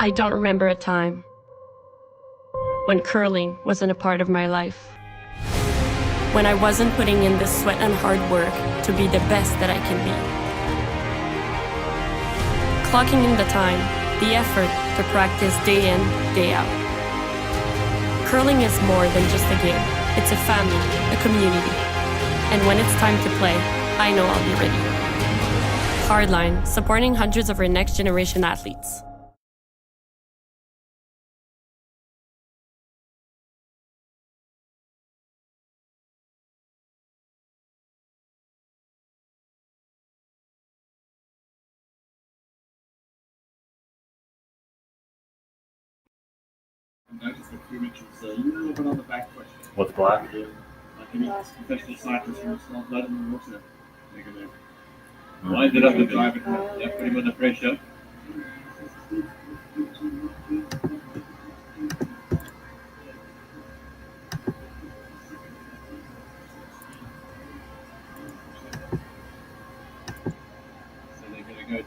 I don't remember a time when curling wasn't a part of my life. When I wasn't putting in the sweat and hard work to be the best that I can be. Clocking in the time, the effort to practice day in, day out. Curling is more than just a game. It's a family, a community. And when it's time to play, I know I'll be ready. Hardline, supporting hundreds of our next generation athletes. I noticed the plumage was a little bit on the back foot. What's black? Like any professional cyclist who smelled blood in the water. They're going to wind it up and drive it home. Yeah, put him under pressure. So they're going to go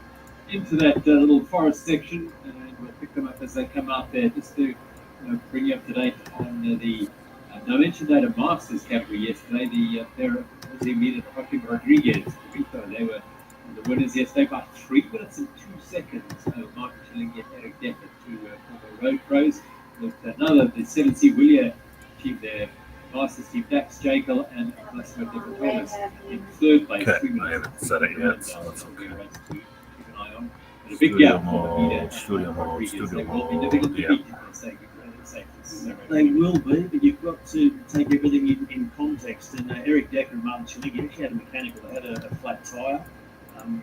into that little forest section, and we'll pick them up as they come out there, just to bring you up to date on the. I mentioned that a Masters category yesterday. The pair was immediate Joaquin Rodriguez, they were the winners yesterday by 3 minutes and 2 seconds. Martin Schilling and Eric Decker, two former road pros. With another, the 7C William team there, Masters team, Dax Jekyll and Massimo De Thomas in third place. Okay, I haven't said it yet, so that's okay. Keep an eye on. And a big gap for the leader, studio Rodriguez. They mode, will be difficult to yeah. beat, They will be, but you've got to take everything in context. And Eric Decker and Martin Schilling actually had a mechanical. They had a flat tyre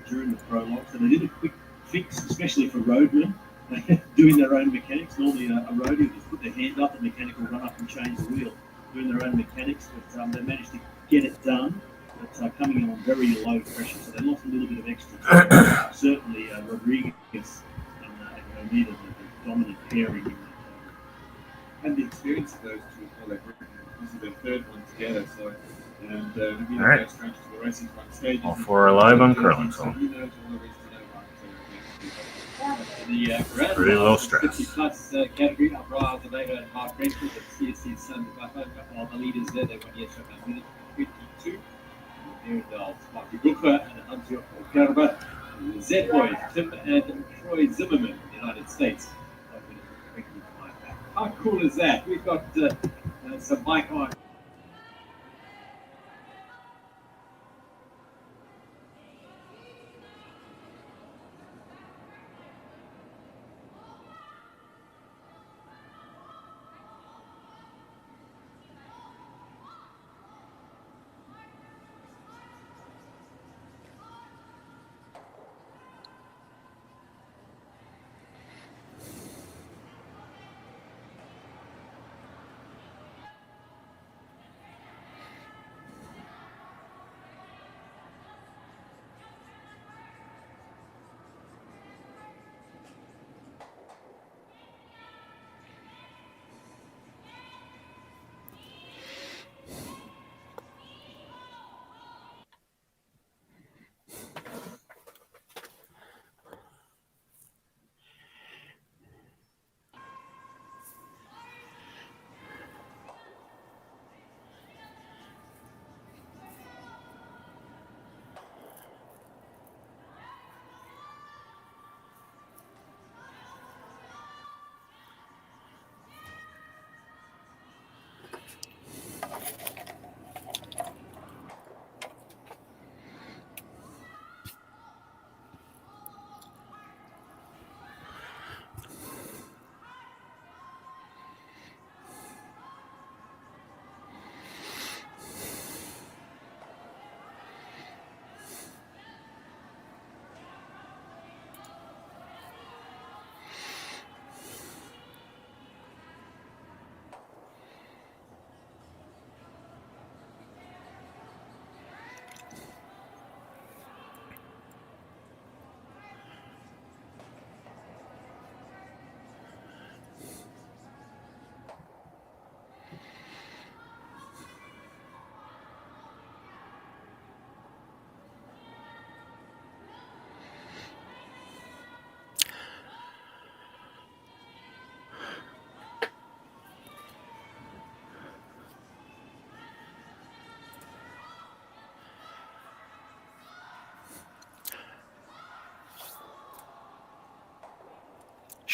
during the prologue, so they did a quick fix, especially for roadmen doing their own mechanics. Normally a roadie would just put their hand up, the mechanic will run up and change the wheel, doing their own mechanics, but they managed to get it done, but coming in on very low pressure, so they lost a little bit of extra time. Certainly Rodriguez and needed the dominant pairing in that. And the experience of those two, this is their third one together, so and maybe the Alright. first range to the racing front stage. All four are live on curling, so so he knows all there is to know, right? So the grand pretty low final, stress. 50 plus category, Abraham Zeleda and Mark Brentford at CSC San Buffer are the leaders there. They won yesterday by a minute 22. Mirandal, Marty Brooker and Hans-Jörg Kerber. The Z-Boys, Tim and Troy Zimmerman, the United States. How cool is that? We've got some mic on.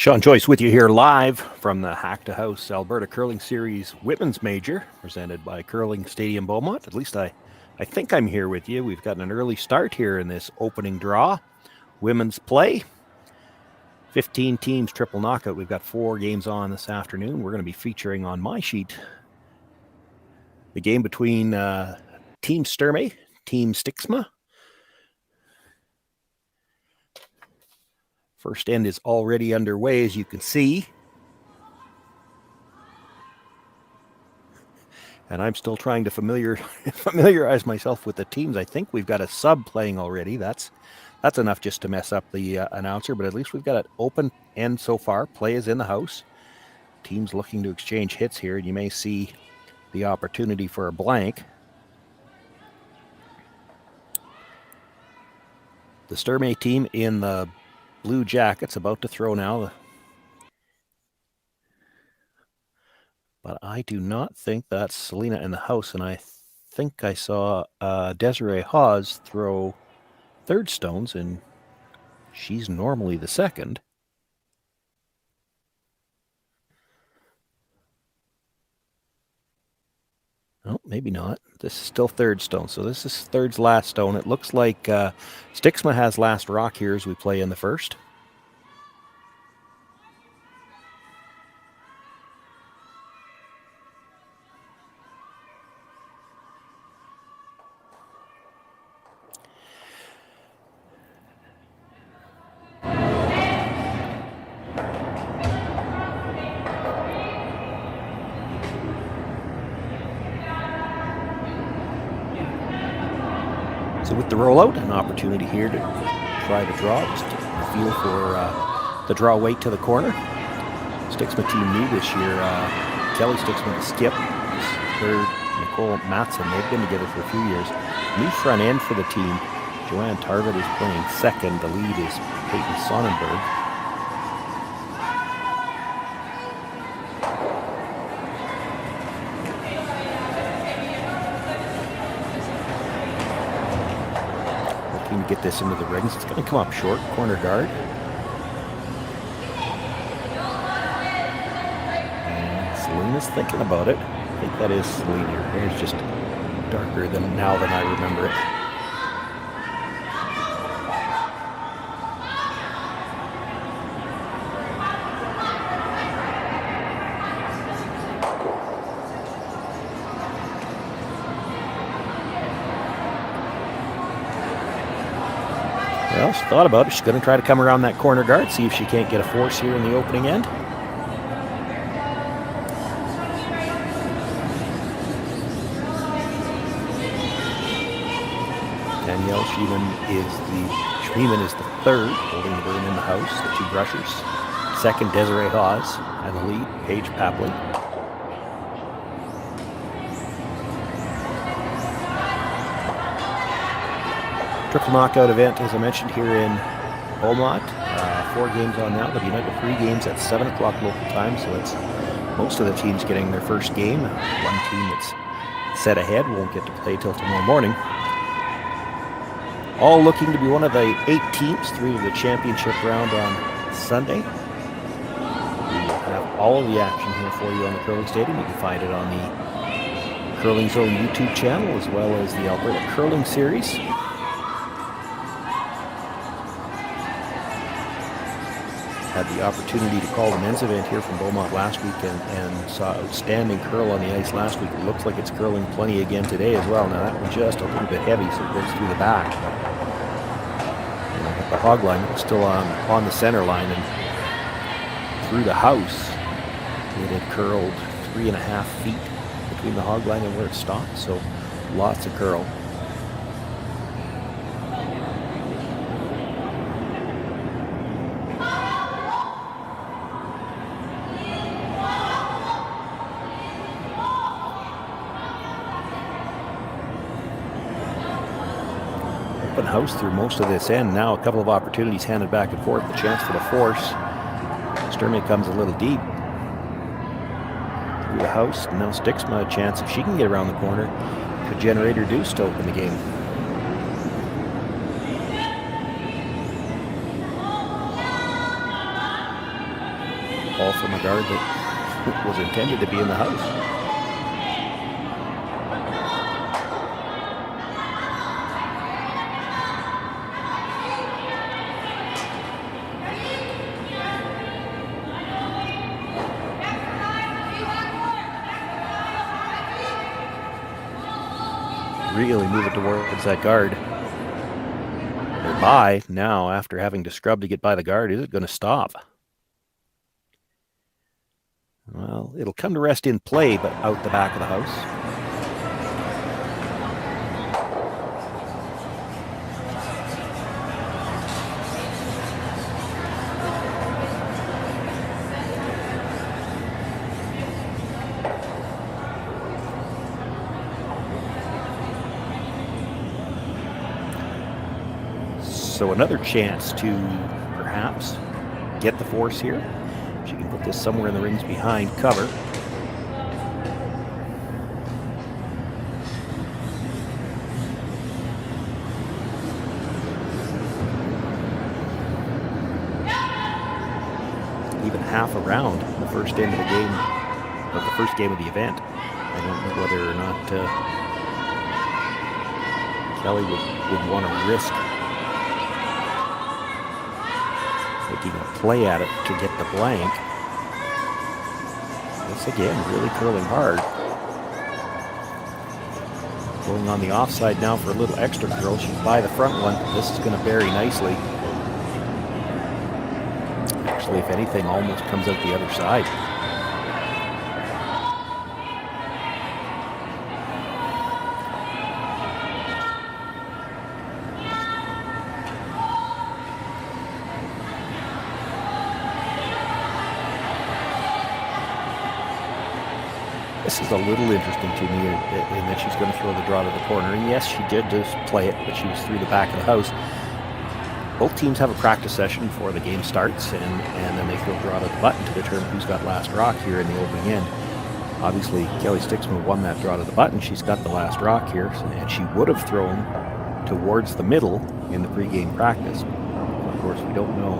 Shawn, Joyce with you here live from the Hack2House Alberta Curling Series Women's Major, presented by Curling Stadium Beaumont. At least I think I'm here with you. We've gotten an early start here in this opening draw. Women's play. 15 teams, triple knockout. We've got 4 games on this afternoon. We're going to be featuring on my sheet the game between Team Sturmay, Team Stiksma. First end is already underway, as you can see. And I'm still trying to familiarize myself with the teams. I think we've got a sub playing already. That's enough just to mess up the announcer, but at least we've got an open end so far. Play is in the house. Teams looking to exchange hits here, and you may see the opportunity for a blank. The Sturmay team in the blue jackets about to throw now. But I do not think that's Selena in the house, and I think I saw Desiree Hawes throw third stones, and she's normally the second. Oh, maybe not. This is still third stone, so this is third's last stone. It looks like Stiksma has last rock here as we play in the first. So with the rollout, an opportunity here to try to draw, just to feel for the draw weight to the corner. Stiksma team new this year. Kellie Stiksma to skip. Third, Nicole Matson. They've been together for a few years. New front end for the team. Joanne Tarvett is playing second. The lead is Peyton Sonnenberg. Get this into the rings. It's going to come up short, corner guard. And Selena's thinking about it. I think that is Selena. Her hair's just darker than I remember it. Well, she thought about it. She's going to try to come around that corner guard, see if she can't get a force here in the opening end. Danielle Schmeeman is the third, holding the burn in the house, the 2 brushers. Second, Desiree Hawes, and the lead, Paige Papley. Triple knockout event, as I mentioned, here in Beaumont. 4 games on now. There'll be another 3 games at 7 o'clock local time, so it's most of the teams getting their first game. One team that's set ahead won't get to play till tomorrow morning. All looking to be one of the 8 teams through the championship round on Sunday. We will have all of the action here for you on the Curling Stadium. You can find it on the Curling Zone YouTube channel, as well as the Alberta Curling Series. Had the opportunity to call the men's event here from Beaumont last week and saw outstanding curl on the ice last week. It looks like it's curling plenty again today as well. Now that one just a little bit heavy, so it goes through the back. And the hog line was still on the center line, and through the house it had curled 3.5 feet between the hog line and where it stopped, so lots of curl. Open house through most of this end. Now a couple of opportunities handed back and forth. The chance for the force. Sturmay comes a little deep through the house. And now Stiksma a chance, if she can get around the corner, could generate her deuce to open the game. from a guard that was intended to be in the house. Really move it towards that guard. They're by now after having to scrub to get by the guard. Is it going to stop? Well, it'll come to rest in play, but out the back of the house. So another chance to perhaps get the force here. She can put this somewhere in the rings behind cover. Even half a round in the first end of the game, of the first game of the event. I don't know whether or not Kelly would want to risk taking a play at it to get the blank. This again, really curling hard. Going on the offside now for a little extra curl. She's by the front one. This is going to bury nicely. Actually, if anything, almost comes out the other side. This is a little interesting to me in that she's going to throw the draw to the corner. And yes, she did just play it, but she was through the back of the house. Both teams have a practice session before the game starts, and then they throw draw to the button to determine who's got last rock here in the opening end. Obviously, Kellie Stiksma won that draw to the button. She's got the last rock here, and she would have thrown towards the middle in the pregame practice. Of course, we don't know,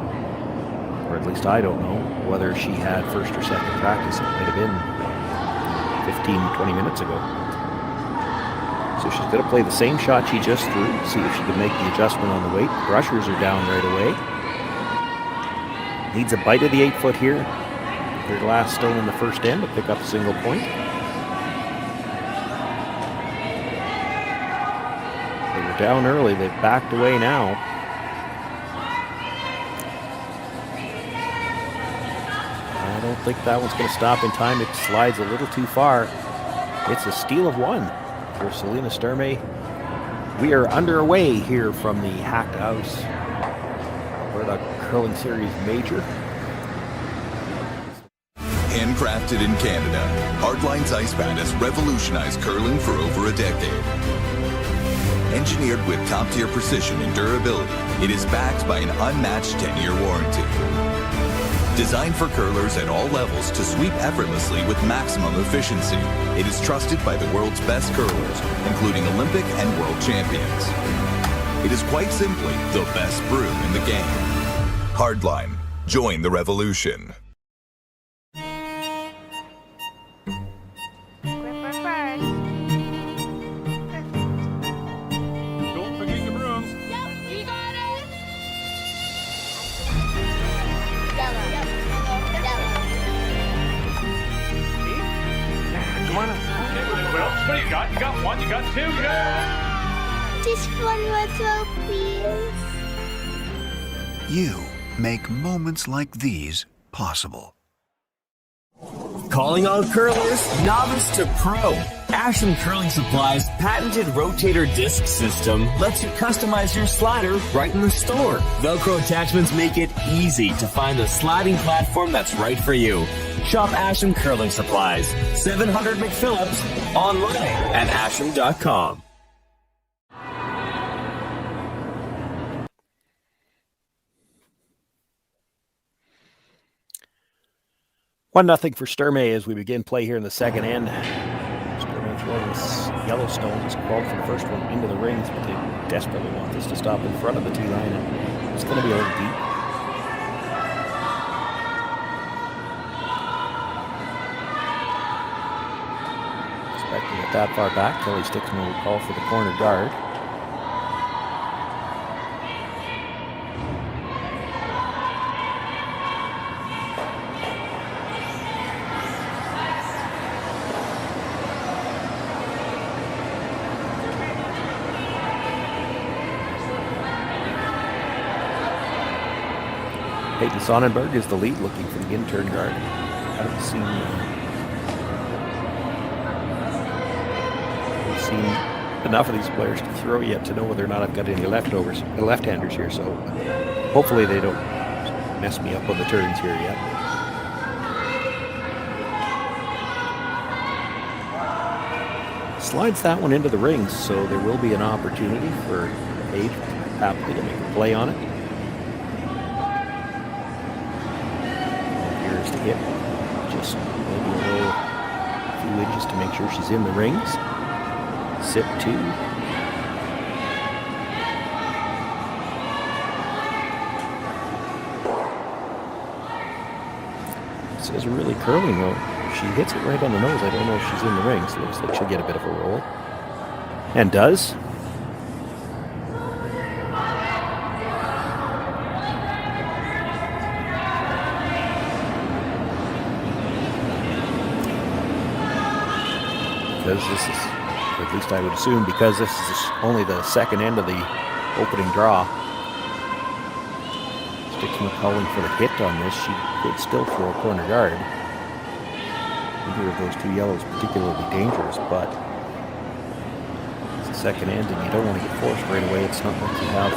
or at least I don't know, whether she had first or second practice. It might have been 15-20 minutes ago. So she's going to play the same shot she just threw, see if she can make the adjustment on the weight. Brushers are down right away. Needs a bite of the 8-foot here. Her last stone in the first end to pick up a single point. They were down early. They've backed away now. I don't think that one's going to stop in time. It slides a little too far. It's a steal of one for Selena Sturmay. We are underway here from the Hack2House Alberta Curling Series Major. Handcrafted in Canada, Hardline's Ice Pad has revolutionized curling for over a decade. Engineered with top-tier precision and durability, it is backed by an unmatched 10-year warranty. Designed for curlers at all levels to sweep effortlessly with maximum efficiency, it is trusted by the world's best curlers, including Olympic and world champions. It is quite simply the best brew in the game. Hardline. Join the revolution. Don't forget your brooms. Yep, you got it. Come on up. Well, what do you got? You got one, you got two, you got... Just one more throw, please. You make moments like these possible. Calling all curlers, novice to pro. Asham Curling Supply's patented rotator disc system lets you customize your slider right in the store. Velcro attachments make it easy to find the sliding platform that's right for you. Shop Asham Curling Supplies, 700 McPhillips, online at asham.com. 1-0 for Sturmay as we begin play here in the second end. Sturmay throwing this Yellowstone. He's crawled for the first one into the rings, but they desperately want this to stop in front of the tee line, and it's going to be a little deep. that far back. Kellie Stiksma will call for the corner guard. Peyton Sonnenberg is the lead, looking for the intern guard. Haven't seen enough of these players to throw yet to know whether or not I've got any left-handers here, so hopefully they don't mess me up on the turns here yet. Slides that one into the rings, so there will be an opportunity for Paige happily to make a play on it. Here's the hit, just maybe a few inches to make sure she's in the rings. Sip 2. This is really curling though. She hits it right on the nose. I don't know if she's in the rings. It looks like she'll get a bit of a roll. And does. Because this is, or at least I would assume, because this is only the second end of the opening draw. Stiksma calling for the hit on this. She could still throw a corner guard. Neither of those two yellows particularly dangerous, but it's the second end and you don't want to get forced right away. It's not like you have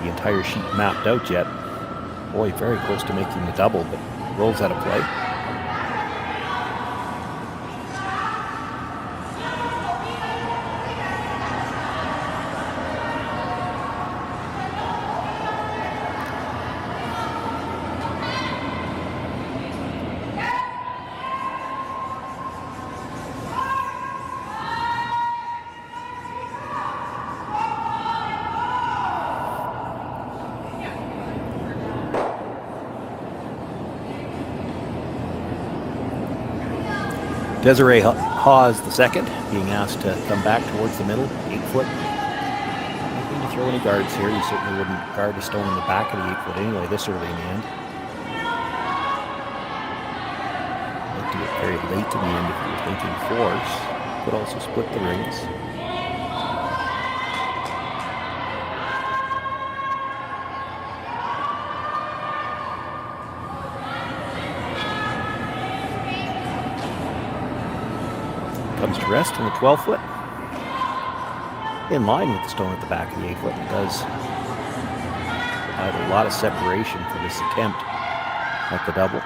the entire sheet mapped out yet. Boy, very close to making the double, but rolls out of play. Desiree Hawes the second, being asked to come back towards the middle, 8 foot. Not going to throw any guards here. You certainly wouldn't guard a stone in the back of the 8 foot anyway this early in the end. Like to get very late in the end if you're thinking force. Could also split the rings. Comes to rest in the 12 foot. In line with the stone at the back of the 8 foot. It does provide a lot of separation for this attempt at the double.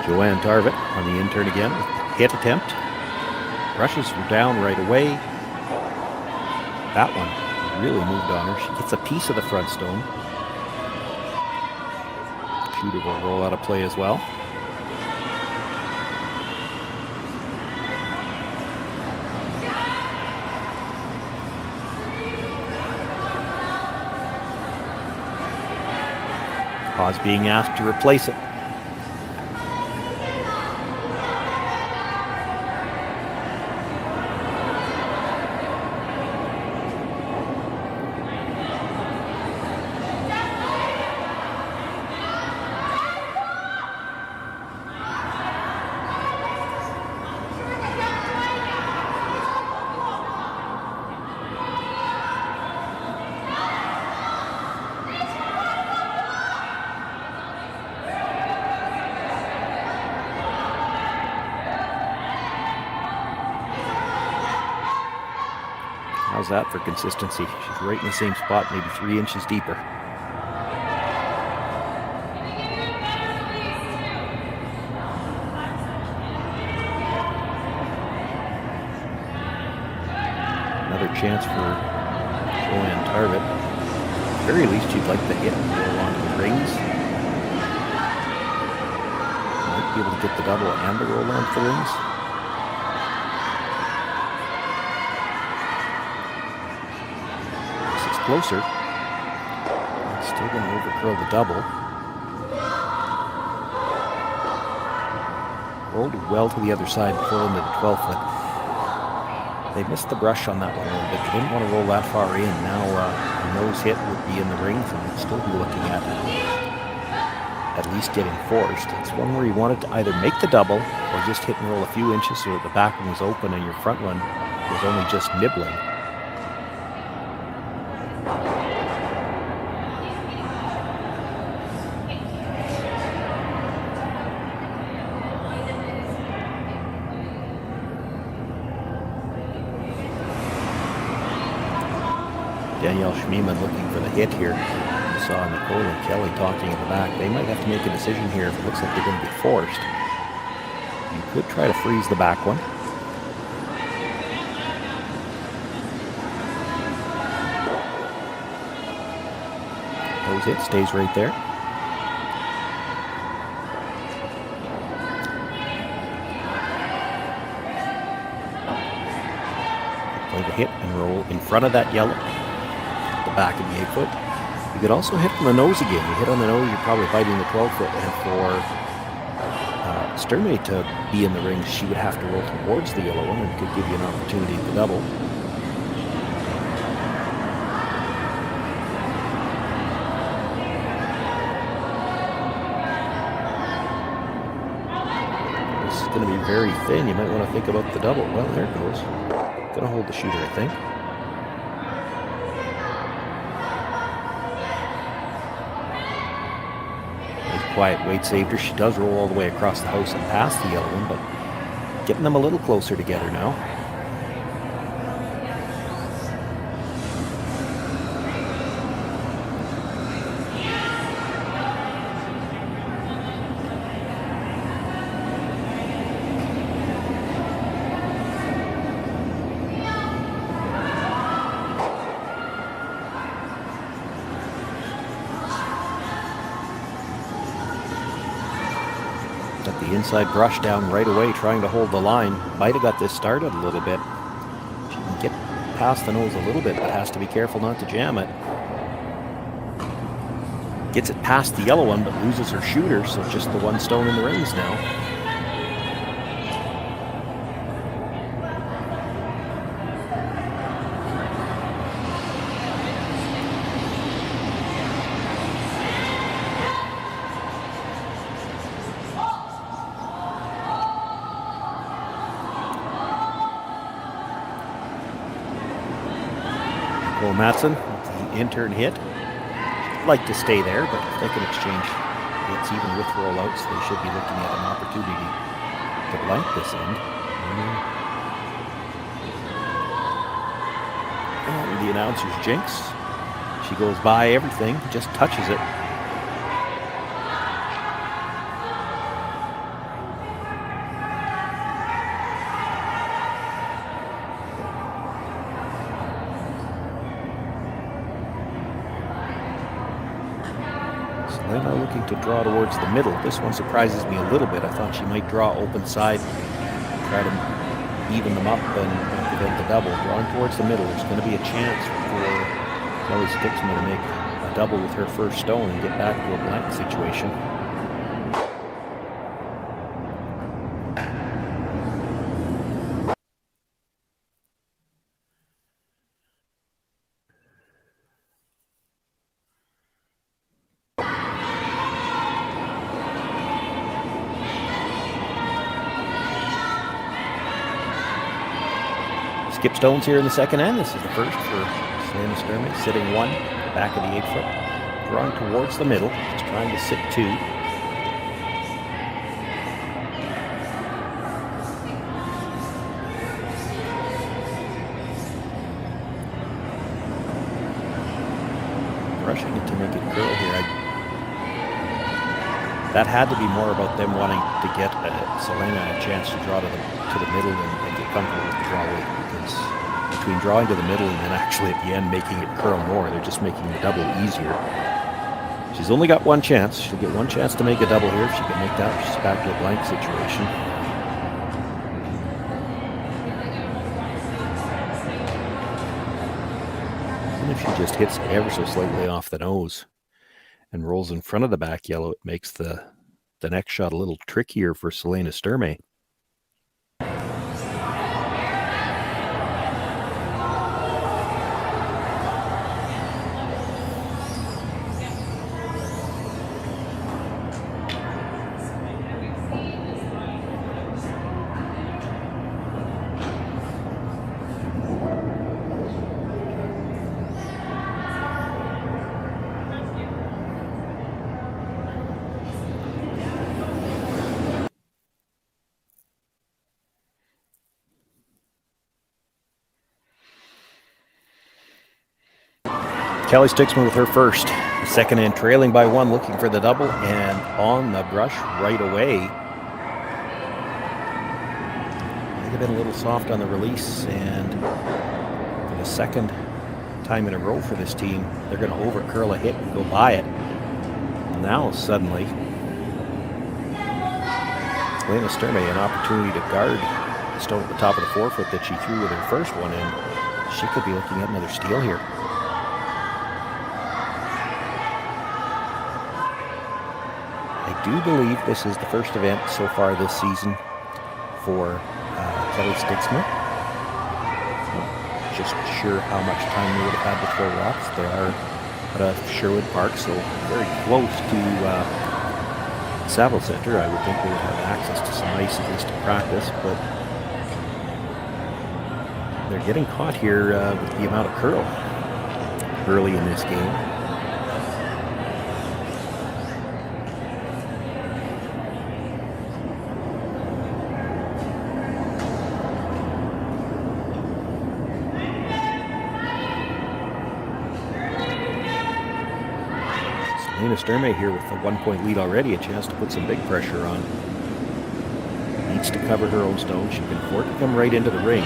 Joanne Tarvett on the intern again. Hit attempt. Rushes her down right away. That one really moved on her. She gets a piece of the front stone. Shooter will roll out of play as well. Hawes being asked to replace it. How's that for consistency? She's right in the same spot, maybe 3 inches deeper. Another chance for Joanne Tarvett. At the very least, you'd like the hit and roll onto the rings. Might be able to get the double and the roll onto the rings. closer. Still going to overcurl the double. Rolled well to the other side before into the 12 foot. They missed the brush on that one a little bit. They didn't want to roll that far in. Now a nose hit would be in the rings and we'd still be looking at least getting forced. It's one where you wanted to either make the double or just hit and roll a few inches so that the back one was open and your front one was only just nibbling. Danielle Schmiemann looking for the hit here. We saw Nicole and Kelly talking in the back. They might have to make a decision here if it looks like they're going to be forced. You could try to freeze the back one. Nose hit stays right there. Play the hit and roll in front of that yellow. The back of the 8 foot. You could also hit on the nose again. You hit on the nose, you're probably biting the 12 foot. And for Sturmay to be in the ring, she would have to roll towards the yellow one and could give you an opportunity to double. This is going to be very thin. You might want to think about the double. Well, there it goes. Going to hold the shooter, I think. Quiet weight saved her. She does roll all the way across the house and past the yellow one, but getting them a little closer together now. Inside brush down right away, trying to hold the line. Might have got this started a little bit. She can get past the nose a little bit, but has to be careful not to jam it. Gets it past the yellow one, but loses her shooter, so just the one stone in the rings now. Matson, the intern hit. She'd like to stay there, but if they can exchange hits even with rollouts, they should be looking at an opportunity to blank this end. And the announcer's jinx. She goes by everything, just touches it. Selena looking to draw towards the middle. This one surprises me a little bit. I thought she might draw open side, try to even them up and prevent the double. Drawing towards the middle. There's going to be a chance for Kellie Stiksma to make a double with her first stone and get back to a blank situation. Skip stones here in the second end. This is the first for Selena Sturmay, sitting one, back of the 8 foot, drawing towards the middle, just trying to sit two. Rushing it to make it curl here. That had to be more about them wanting to get Selena a chance to draw to the middle and get comfortable with the draw weight, because between drawing to the middle and then actually at the end making it curl more, they're just making the double easier. She's only got one chance. She'll get one chance to make a double here. If she can make that, she's back to a blank situation. even if she just hits ever so slightly off the nose and rolls in front of the back yellow, it makes the next shot a little trickier for Selena Sturmay. Kellie Stiksma with her first. Second in, trailing by one, looking for the double, and on the brush right away. They've been a little soft on the release, and for the second time in a row for this team, they're going to overcurl a hit and go by it. Now suddenly, Selena Sturmay an opportunity to guard the stone at the top of the forefoot that she threw with her first one, and she could be looking at another steal here. I do believe this is the first event so far this season for Kellie Stiksma. Not just sure how much time they would have had to throw rocks. They are at Sherwood Park, so very close to Saville Centre. I would think they would have access to some ice at least to practice, but they're getting caught here with the amount of curl early in this game. Selena Sturmay here with a 1-point lead already, a chance to put some big pressure on. Needs to cover her own stone. She can afford to come right into the rings.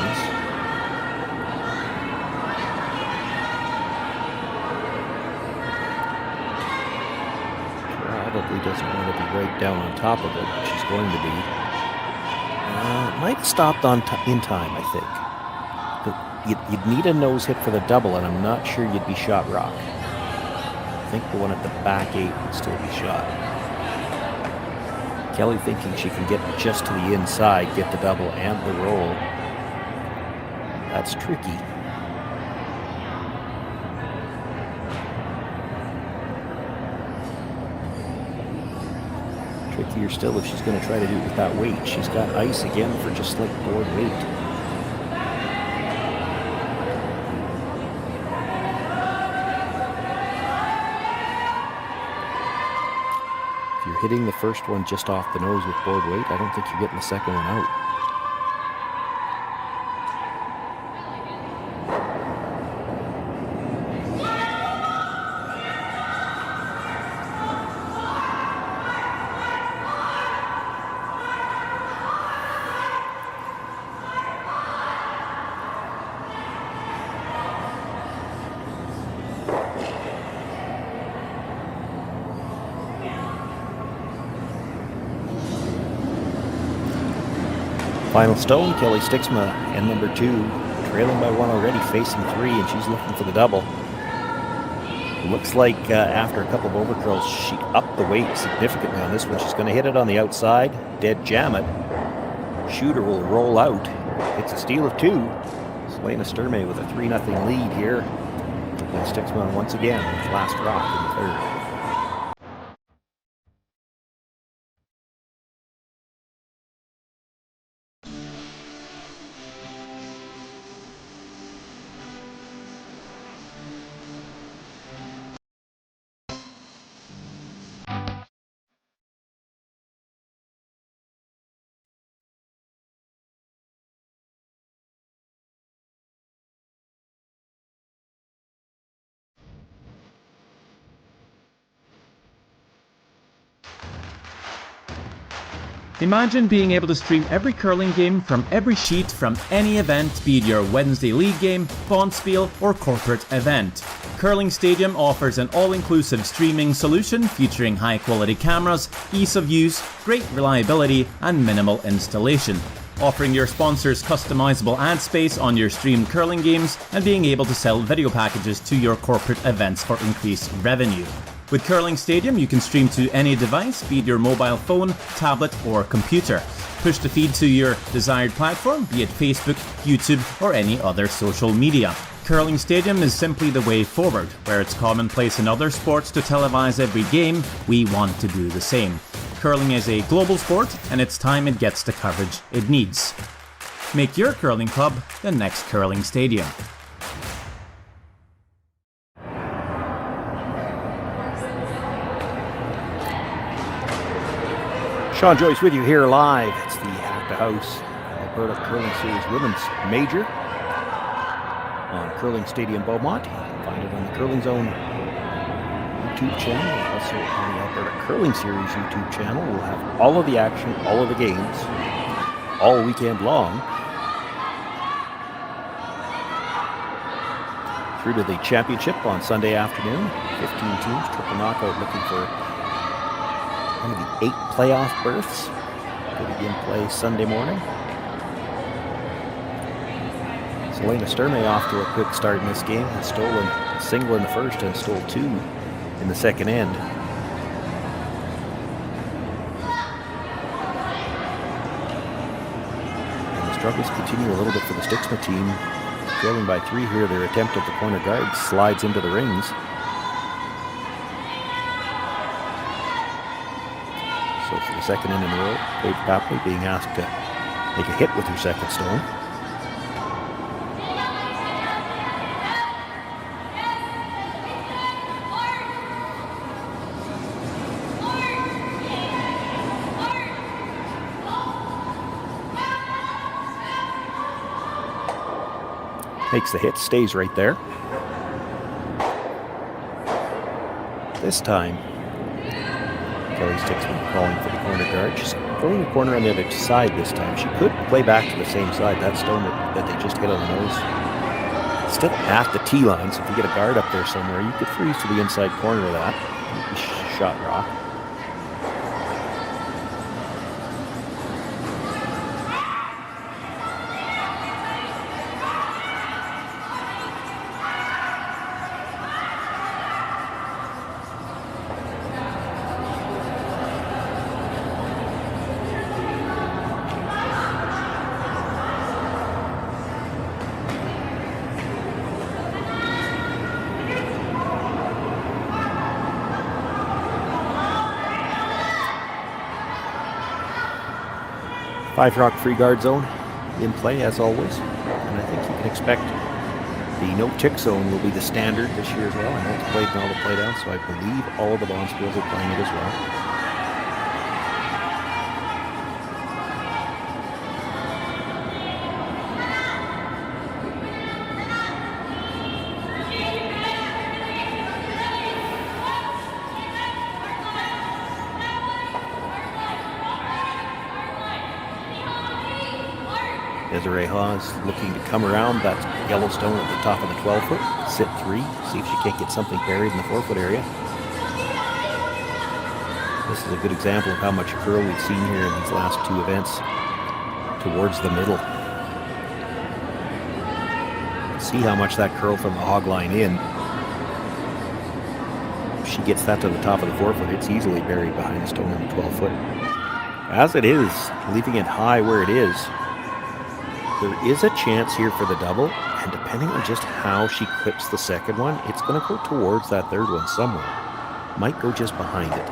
Probably doesn't want to be right down on top of it, but she's going to be. Might have stopped in time, I think. You'd need a nose hit for the double, and I'm not sure you'd be shot rock. I think the one at the back 8 would still be shot. Kellie thinking she can get just to the inside, get the double and the roll. That's tricky. Trickier still if she's going to try to do it with that weight. She's got ice again for just like board weight. Hitting the first one just off the nose with board weight, I don't think you're getting the second one out. Final stone, Kellie Stiksma and number 2, trailing by 1 already, facing 3, and she's looking for the double. It looks like after a couple of overcurls, she upped the weight significantly on this one. She's going to hit it on the outside, dead jam it. Shooter will roll out. It's a steal of 2. Selena Sturmay with a 3-0 lead here. And Stiksma once again with last rock in the third. Imagine being able to stream every curling game from every sheet from any event, be it your Wednesday league game, bonspiel, or corporate event. Curling Stadium offers an all-inclusive streaming solution featuring high-quality cameras, ease of use, great reliability, and minimal installation. offering your sponsors customizable ad space on your streamed curling games and being able to sell video packages to your corporate events for increased revenue. With Curling Stadium, you can stream to any device, be it your mobile phone, tablet, or computer. Push the feed to your desired platform, be it Facebook, YouTube, or any other social media. Curling Stadium is simply the way forward. Where it's commonplace in other sports to televise every game, we want to do the same. Curling is a global sport, and it's time it gets the coverage it needs. Make your curling club the next Curling Stadium. Shawn, Joyce with you here live. It's the Hack2House Alberta Curling Series Women's Major on Curling Stadium Beaumont. You can find it on the Curling Zone YouTube channel, also on the Alberta Curling Series YouTube channel. We'll have all of the action, all of the games, all weekend long, through to the championship on Sunday afternoon. 15 teams, triple knockout, looking for one of the 8 playoff berths. Could begin play Sunday morning. Selena Sturmay off to a quick start in this game. Has stolen a single in the first and stole 2 in the second end. And the struggles continue a little bit for the Stiksma team. Trailing by 3 here. Their attempt at the corner guard slides into the rings. So for the second inning in a row, Paige Papley being asked to make a hit with her second stone. Makes the hit, stays right there. This time, Kellie Stiksma calling for the corner guard. She's going the corner on the other side this time. She could play back to the same side. That stone that they just hit on the nose. Still at the tee line, so if you get a guard up there somewhere, you could freeze to the inside corner of that. Shot rock. Five rock free guard zone in play as always, and I think you can expect the no tick zone will be the standard this year as well. I know it's played in all the play downs, so I believe all of the bond schools are playing it as well. Desiree Hawes looking to come around that Yellowstone at the top of the 12-foot. Sit 3, see if she can't get something buried in the 4-foot area. This is a good example of how much curl we've seen here in these last 2 events towards the middle. See how much that curl from the hog line in. If she gets that to the top of the 4-foot, it's easily buried behind the stone in the 12-foot. As it is, leaving it high where it is, there is a chance here for the double, and depending on just how she clips the second one, it's going to go towards that third one somewhere. Might go just behind it.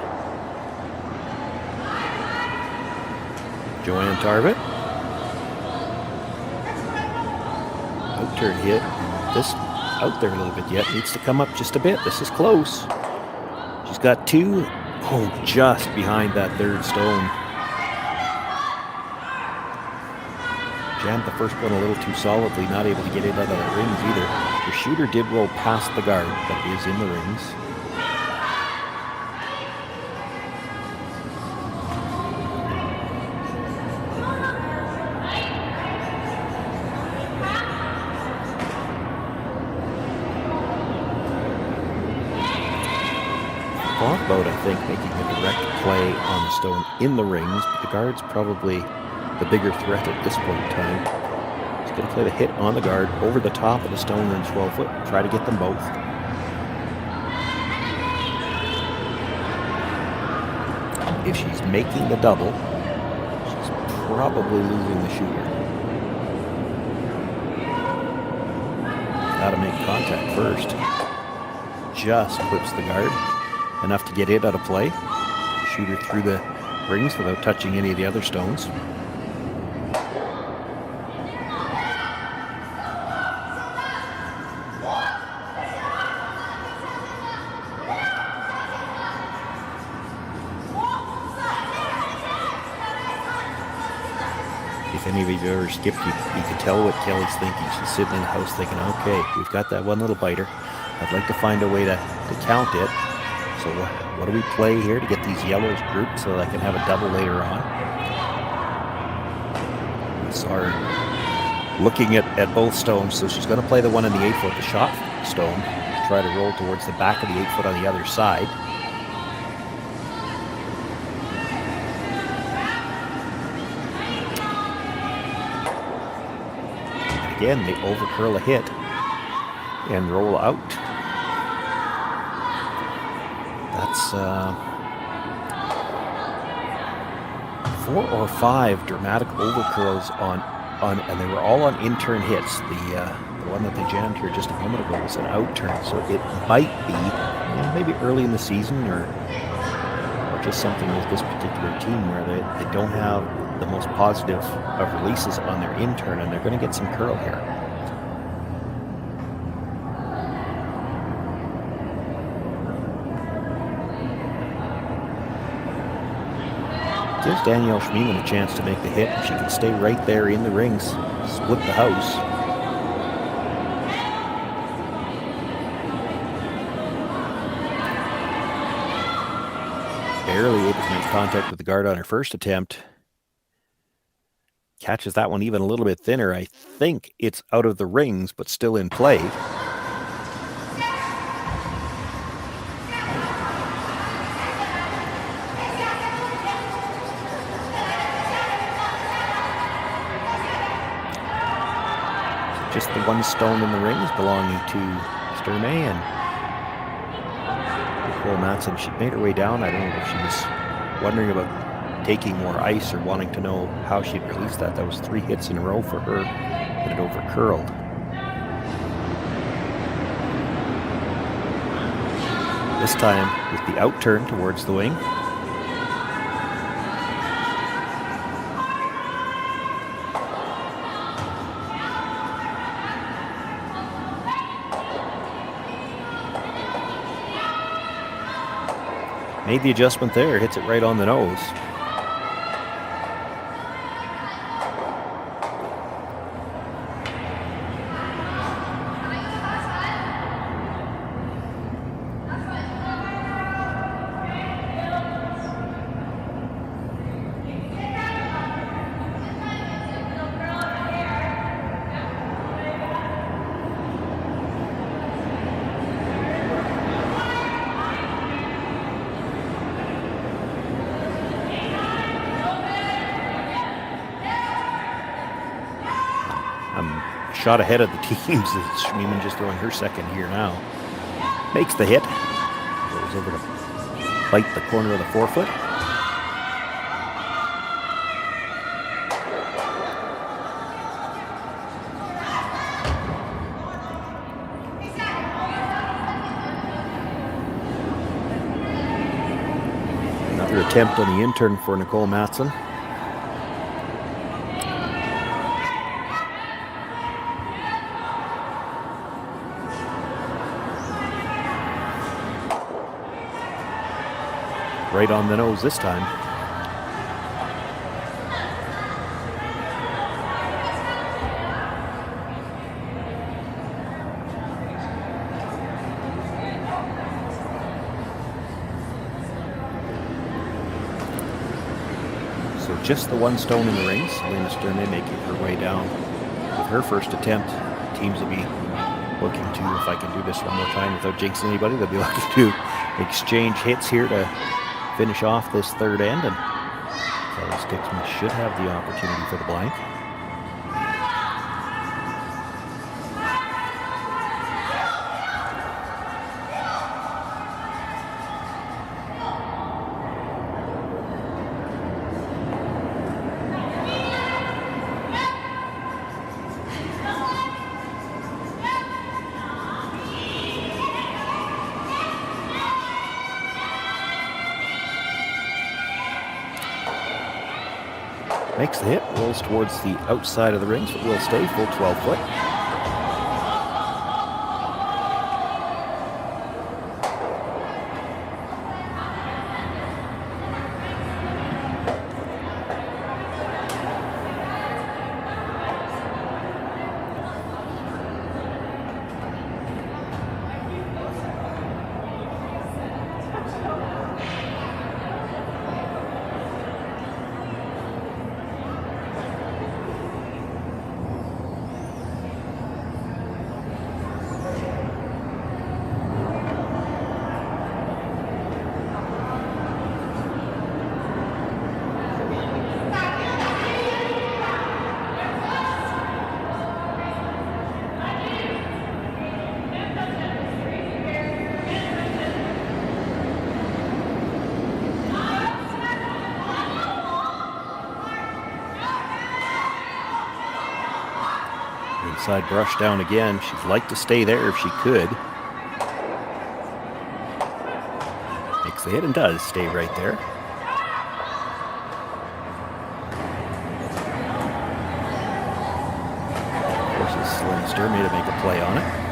Joanne Tarvett. Out turn hit. This out there a little bit yet. Needs to come up just a bit. This is close. She's got 2. Oh, just behind that third stone. Jammed the first one a little too solidly, not able to get it out of the rings either. The shooter did roll past the guard, but is in the rings. Thought about, I think, making a direct play on the stone in the rings, but the guard's probably the bigger threat at this point in time. He's going to play the hit on the guard over the top of the stone and 12-foot. Try to get them both. If she's making the double, she's probably losing the shooter. Got to make contact first. Just clips the guard. Enough to get it out of play. Shoot her through the rings without touching any of the other stones. If any of you have ever skipped, you can tell what Kelly's thinking. She's sitting in the house thinking, okay, we've got that one little biter. I'd like to find a way to count it. So what do we play here to get these yellows grouped so that I can have a double later on? We saw her looking at both stones. So she's going to play the one in the 8-foot, the shot stone. Try to roll towards the back of the 8-foot on the other side. Again, they overcurl a hit and roll out. That's 4 or 5 dramatic overcurls on, and they were all on in-turn hits. The one that they jammed here just a moment ago was an out-turn, so it might be maybe early in the season or just something with this particular team where they don't have the most positive of releases on their in-turn, and they're going to get some curl here. Gives Danielle Schmiemann a chance to make the hit. She can stay right there in the rings, split the house. Barely able to make contact with the guard on her first attempt. Catches that one even a little bit thinner. I think it's out of the rings, but still in play. Just the one stone in the rings belonging to Sturmay, and Nicole Matson, she made her way down. I don't know if she was wondering about taking more ice or wanting to know how she'd release that. That was 3 hits in a row for her, but it overcurled. This time with the out turn towards the wing. Made the adjustment there, hits it right on the nose. Shot ahead of the teams as Schmiemann just throwing her second here now. Makes the hit. Goes over to bite the corner of the 4-foot. Another attempt on the in-turn for Nicole Matson. Right on the nose this time. So just the one stone in the ring. Selena Sturmay making her way down with her first attempt. Teams will be looking to, if I can do this one more time without jinxing anybody, they'll be looking to exchange hits here to finish off this third end, and Kellie Stiksma should have the opportunity for the blank. Makes the hit, rolls towards the outside of the rings, but will stay full 12 foot. Inside brush down again. She'd like to stay there if she could. Makes the hit and does stay right there. Forces Selena Sturmay to make a play on it.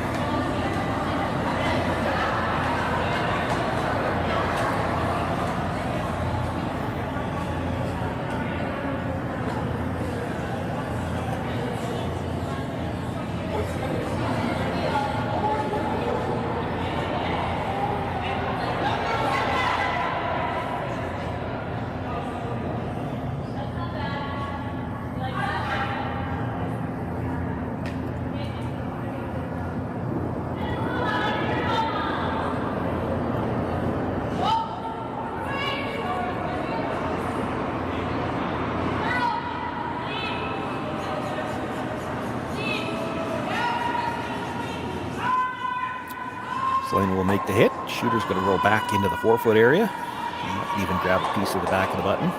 Selena will make the hit. Shooter's going to roll back into the 4-foot area. Might even grab a piece of the back of the button.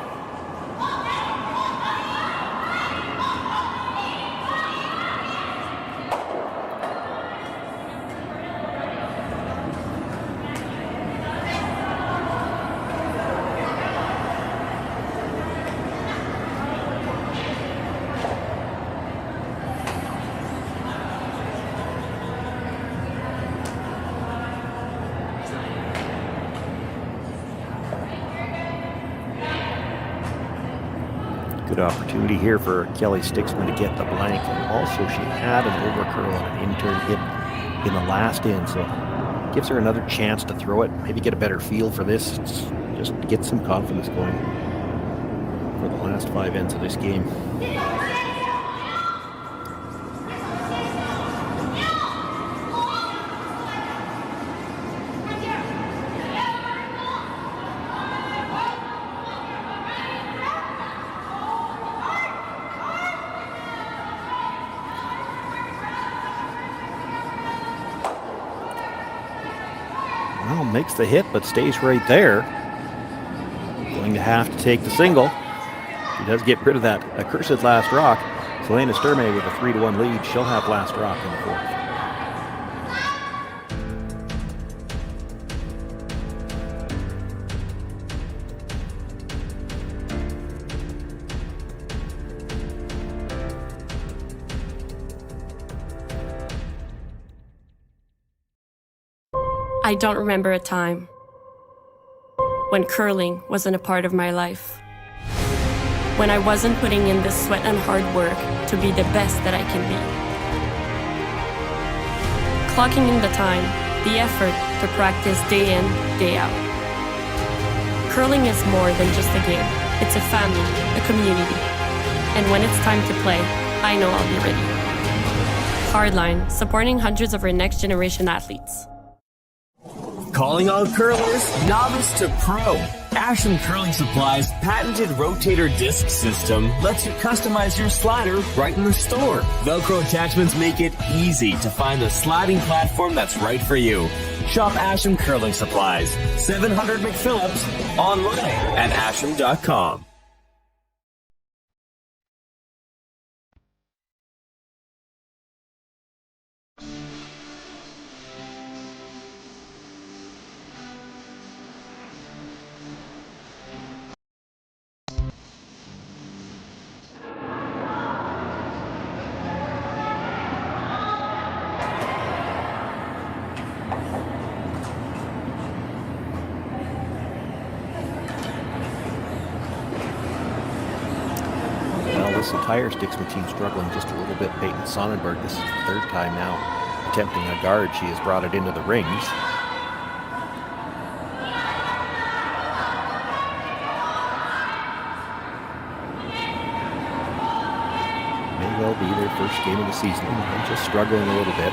Good opportunity here for Kellie Stiksma to get the blank, and also she had an overcurl and an in-turn hit in the last in, so gives her another chance to throw it, maybe get a better feel for this, just get some confidence going for the last 5 ends of this game. Well, makes the hit, but stays right there. Going to have to take the single. She does get rid of that accursed last rock. Selena Sturmay with a 3-1 lead. She'll have last rock in the 4th. I don't remember a time when curling wasn't a part of my life. When I wasn't putting in the sweat and hard work to be the best that I can be. Clocking in the time, the effort to practice day in, day out. Curling is more than just a game. It's a family, a community. And when it's time to play, I know I'll be ready. Hardline, supporting hundreds of our next generation athletes. Calling all curlers, novice to pro. Ashland Curling Supply's patented rotator disc system lets you customize your slider right in the store. Velcro attachments make it easy to find the sliding platform that's right for you. Shop Ashland Curling Supplies, 700 McPhillips, online at ashland.com. This entire Stiksma team struggling just a little bit. Peyton Sonnenberg, this is the third time now attempting a guard. She has brought it into the rings. May well be their first game of the season. They're just struggling a little bit.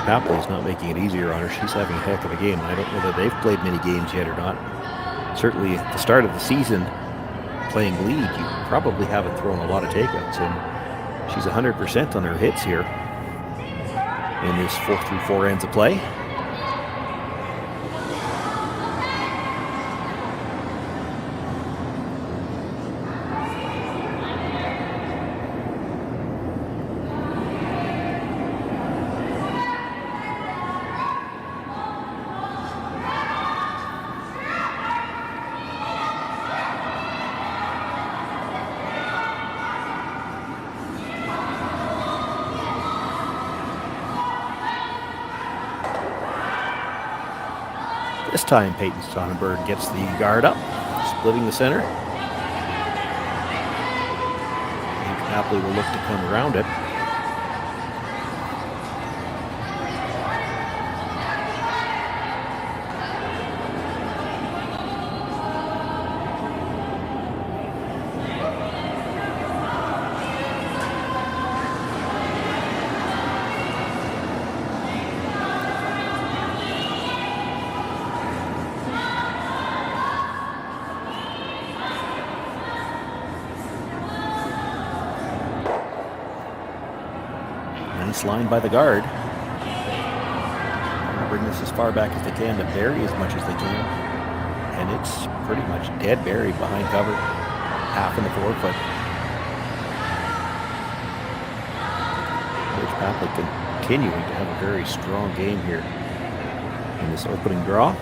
Papley is not making it easier on her. She's having a heck of a game. I don't know that they've played many games yet or not. Certainly at the start of the season, playing lead, you probably haven't thrown a lot of takeouts, and she's 100% on her hits here in this 4-through-4 ends of play. This time, Peyton Sonnenberg gets the guard up, splitting the center. And Papley will look to come around it. Nice line by the guard. Bring this as far back as they can to bury as much as they can. And it's pretty much dead buried behind cover. Half in the forefoot. Coach Papley continuing to have a very strong game here in this opening draw.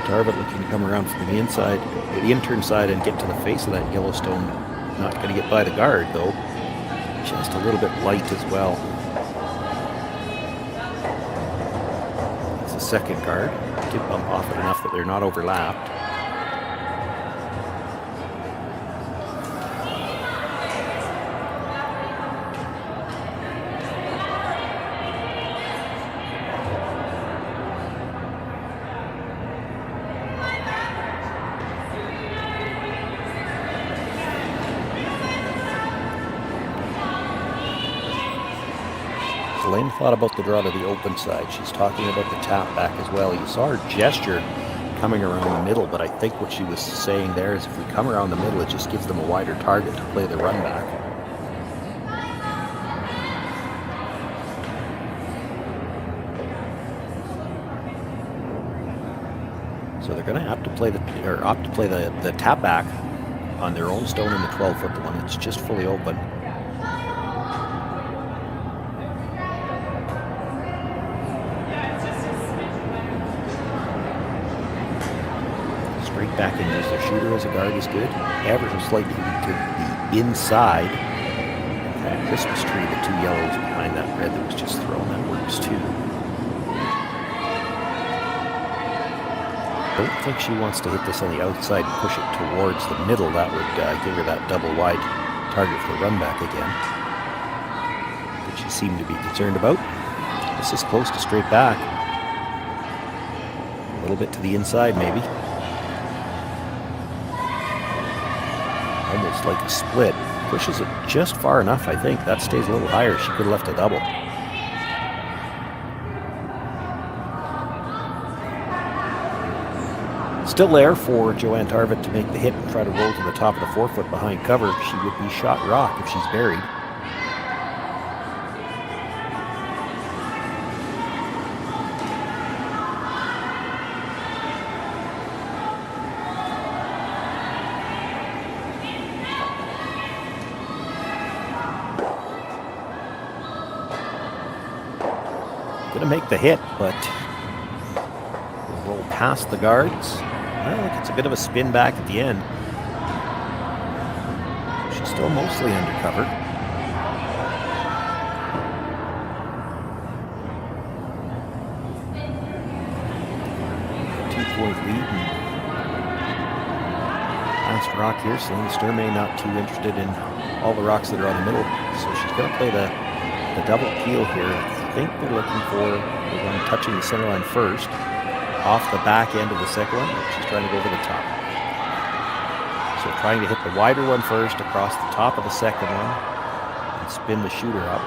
Tarvit looking to come around from the inside, the intern side, and get to the face of that Yellowstone. Not going to get by the guard, though. Just a little bit light as well. It's the second guard. Did bump off it enough that they're not overlapped. Selena thought about the draw to the open side. She's talking about the tap back as well. You saw her gesture coming around the middle, but I think what she was saying there is if we come around the middle, it just gives them a wider target to play the run back. So they're going to have to play opt to play the tap back on their own stone in the 12-foot, the one that's just fully open. back in as their shooter as a guard is good. Ever so slightly to the inside. That Christmas tree, the two yellows behind that red that was just thrown, that works too. Don't think she wants to hit this on the outside and push it towards the middle. That would give her that double wide target for the run back again. That she seemed to be concerned about. This is close to straight back. A little bit to the inside maybe. Almost like a split. Pushes it just far enough, I think. That stays a little higher. She could have left a double. Still there for Joanne Tarvett to make the hit and try to roll to the top of the 4-foot behind cover. She would be shot rock if she's buried. Gonna make the hit, but will roll past the guards. Well, it's a bit of a spin back at the end. She's still mostly undercover. Two-point lead. Last rock here. Selena Sturmay not too interested in all the rocks that are on the middle, so she's going to play the double peel here. I think they're looking for the one touching the center line first. Off the back end of the second one, she's trying to go over the top. So trying to hit the wider one first across the top of the second one and spin the shooter up.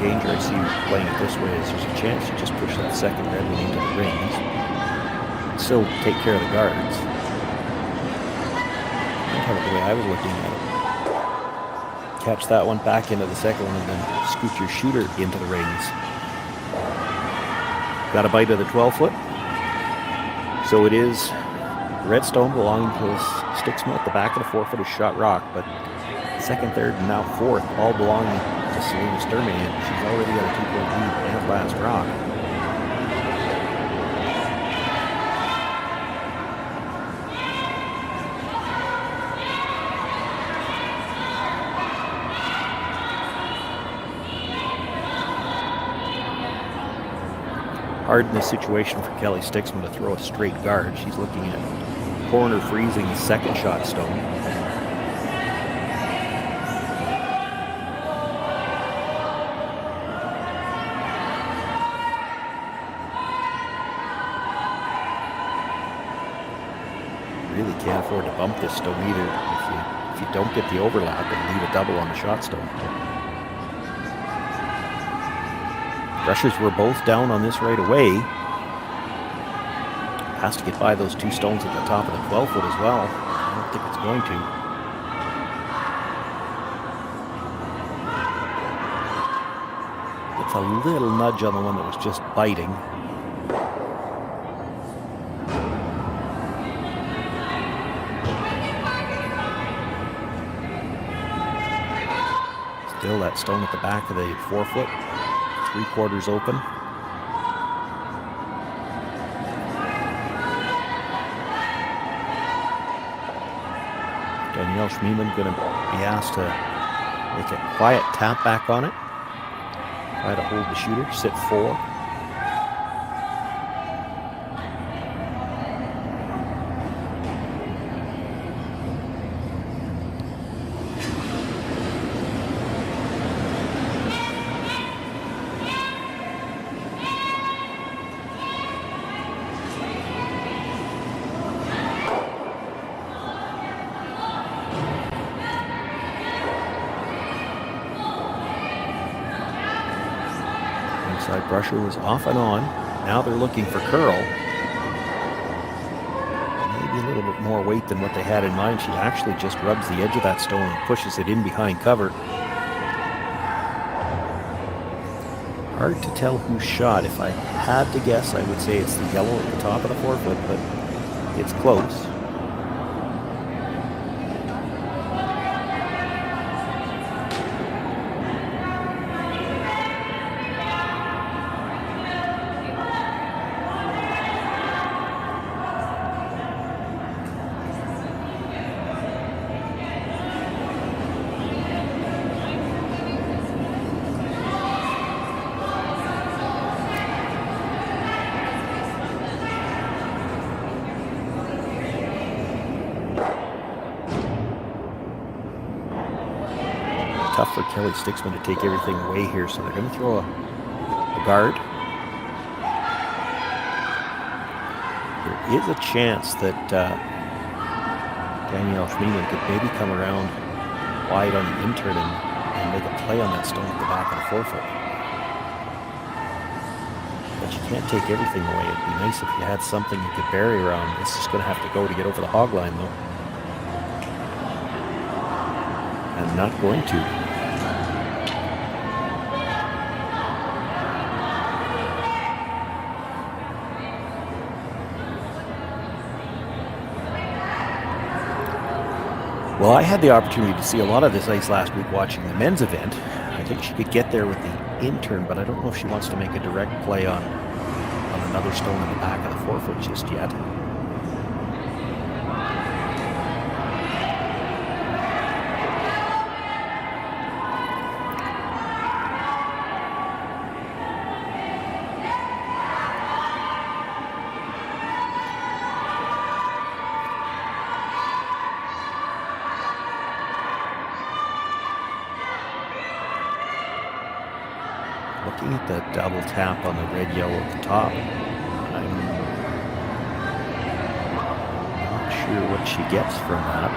Danger I see playing it this way is there's a chance you just push that second red one into the rings and still take care of the guards. That's kind of the way I was looking at it. Catch that one back into the second one and then scoot your shooter into the rings. Got a bite of the 12-foot. So it is Redstone belonging to Stiksma at the back of the 4-foot is shot rock, but second, third, and now fourth all belonging to Selena Sturmay, and she's already got a 2-point lead and last rock. Hard in this situation for Kellie Stiksma to throw a straight guard. She's looking at corner freezing the second shot stone. Really can't afford to bump this stone either if you don't get the overlap and leave a double on the shot stone. Rushers were both down on this right away. Has to get by those two stones at the top of the 12-foot as well. I don't think it's going to. It's a little nudge on the one that was just biting. Still that stone at the back of the 4-foot, 3/4 open. Danielle Schmiemann going to be asked to make a quiet tap back on it. Try to hold the shooter, sit 4. Inside Brusher was off and on. Now they're looking for curl. Maybe a little bit more weight than what they had in mind. She actually just rubs the edge of that stone and pushes it in behind cover. hard to tell who shot. If I had to guess, I would say it's the yellow at the top of the 4 foot, but it's close. Tough for Kellie Stiksma to take everything away here, so they're going to throw a guard. There is a chance that Danielle Freeman could maybe come around wide on the intern and make a play on that stone at the back of the 4 foot. But you can't take everything away. It'd be nice if you had something you could bury around. This is going to have to go to get over the hog line, though. And not going to. Well, I had the opportunity to see a lot of this ice last week watching the men's event. I think she could get there with the intern, but I don't know if she wants to make a direct play on another stone in the back of the 4 foot just yet. Looking at that double tap on the red yellow at the top, I'm not sure what she gets from that.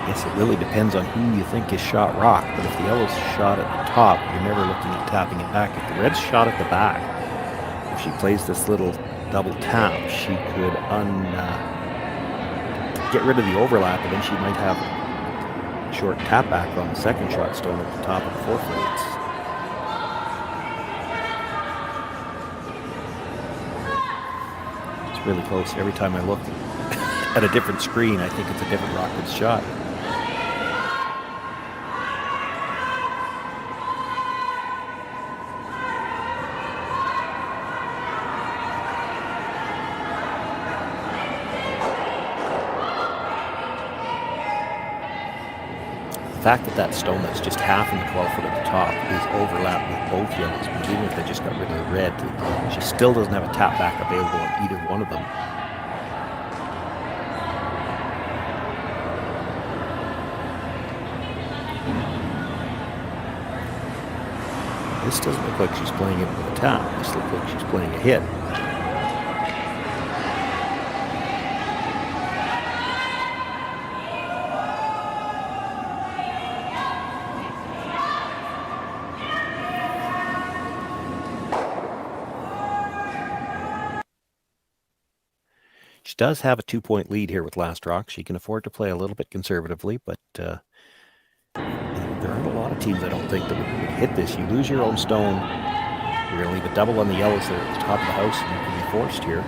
I guess it really depends on who you think is shot rock, but if the yellow's shot at the top, you're never looking at tapping it back. If the red's shot at the back, if she plays this little double tap, she could get rid of the overlap, and then she might have a short tap back on the second shot stone at the top of the 4 foot. It's really close. Every time I look at a different screen, I think it's a different Rockets shot. The fact that that stone that's just half in the 12 foot at the top is overlapped with both yellows, but even if they just got rid of the red, she still doesn't have a tap back available on either one of them. This doesn't look like she's playing it with a tap. This looks like she's playing a hit. She does have a 2-point lead here with Last Rock. She can afford to play a little bit conservatively, but there aren't a lot of teams, I don't think, that would hit this. You lose your own stone, you're going to leave a double on the yellows there at the top of the house, and you can be forced here.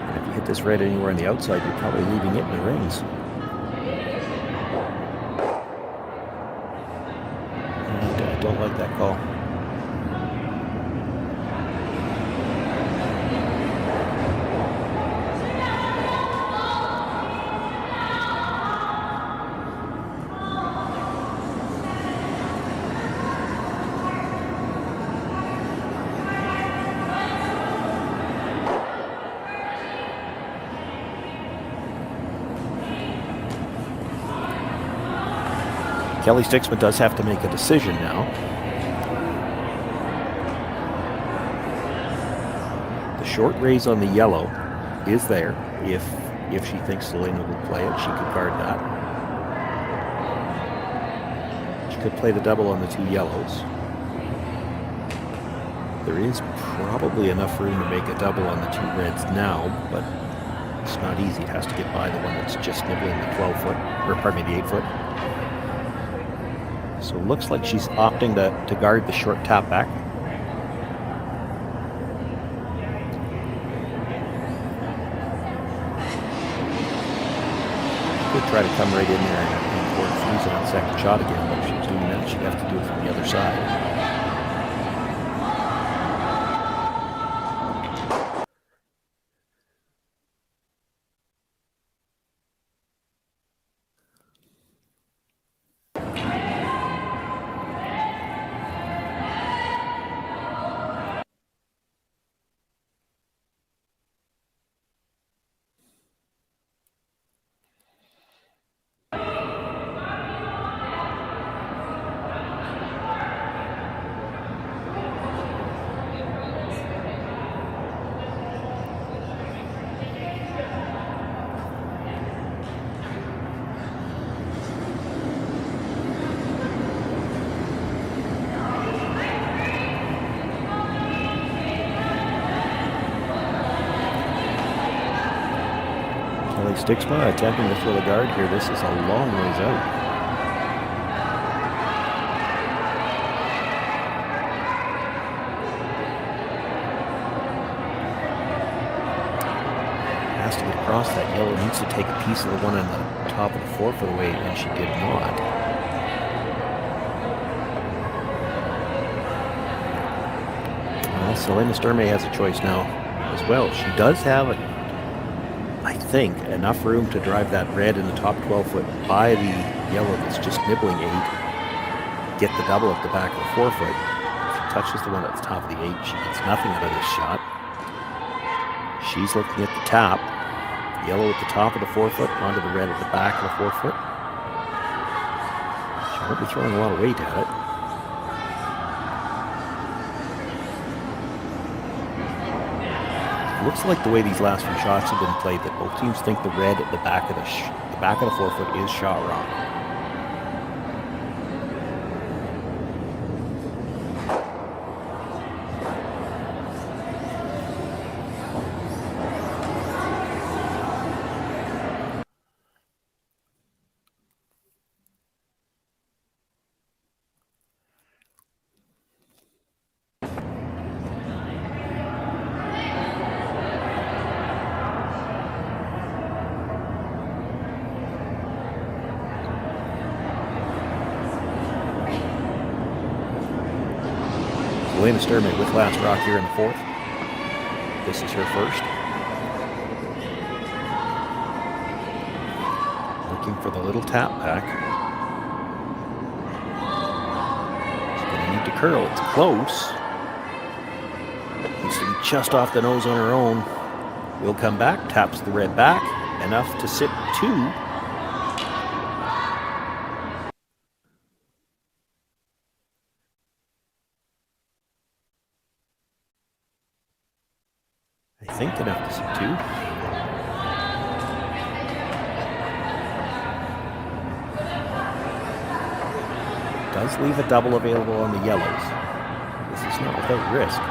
And if you hit this red anywhere on the outside, you're probably leaving it in the rings. And I don't like that call. Kellie Stiksma does have to make a decision now. The short raise on the yellow is there. If she thinks Selena will play it, she could guard that. She could play the double on the two yellows. There is probably enough room to make a double on the two reds now, but it's not easy. It has to get by the one that's just nibbling the 12-foot, or pardon me, the 8-foot. So it looks like she's opting to guard the short tap back. Could try to come right in there and pour freeze on the second shot again, but if she was doing that, she'd have to do it from the other side. Kellie Stiksma attempting to throw the guard here. This is a long ways out. Has to get across that. Yellow needs to take a piece of the one on the top of the 4-foot away, and she did not. Well, Selena Sturmay has a choice now as well. She does have I think, enough room to drive that red in the top 12-foot by the yellow that's just nibbling 8. Get the double at the back of the 4-foot. If she touches the one at the top of the 8, she gets nothing out of this shot. She's looking at the tap. Yellow at the top of the 4-foot onto the red at the back of the 4-foot. She won't be throwing a lot of weight at it. Looks like the way these last few shots have been played that both teams think the red at the back of the 4-foot is shot wrong. Selena Sturmay with last rock here in the 4th. This is her first. Looking for the little tap back. She's going to need to curl. It's close. Needs to be just off the nose on her own. Will come back, taps the red back. Enough to sit 2. I think enough to sit 2. Does leave a double available on the yellows. This is not without risk.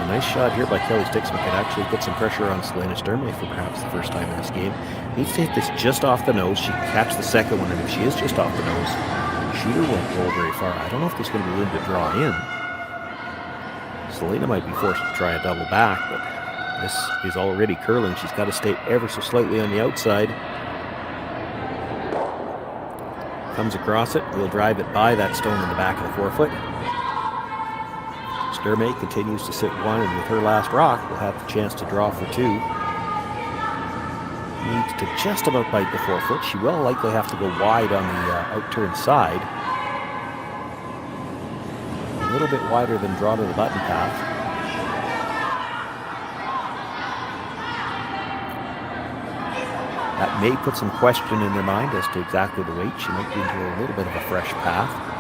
Nice shot here by Kellie Stiksma. Could actually put some pressure on Selena Sturmay for perhaps the first time in this game. Needs to hit this just off the nose. She can catch the second one, and if she is just off the nose, shooter won't roll very far. I don't know if there's going to be room to draw in. Selena might be forced to try a double back, but this is already curling. She's got to stay ever so slightly on the outside. Comes across it. We'll drive it by that stone in the back of the 4-foot. Sturmay continues to sit 1, and with her last rock, will have the chance to draw for 2. Needs to just about bite the 4-foot. She will likely have to go wide on the out-turn side. A little bit wider than draw to the button path. That may put some question in their mind as to exactly the weight. She might be into a little bit of a fresh path.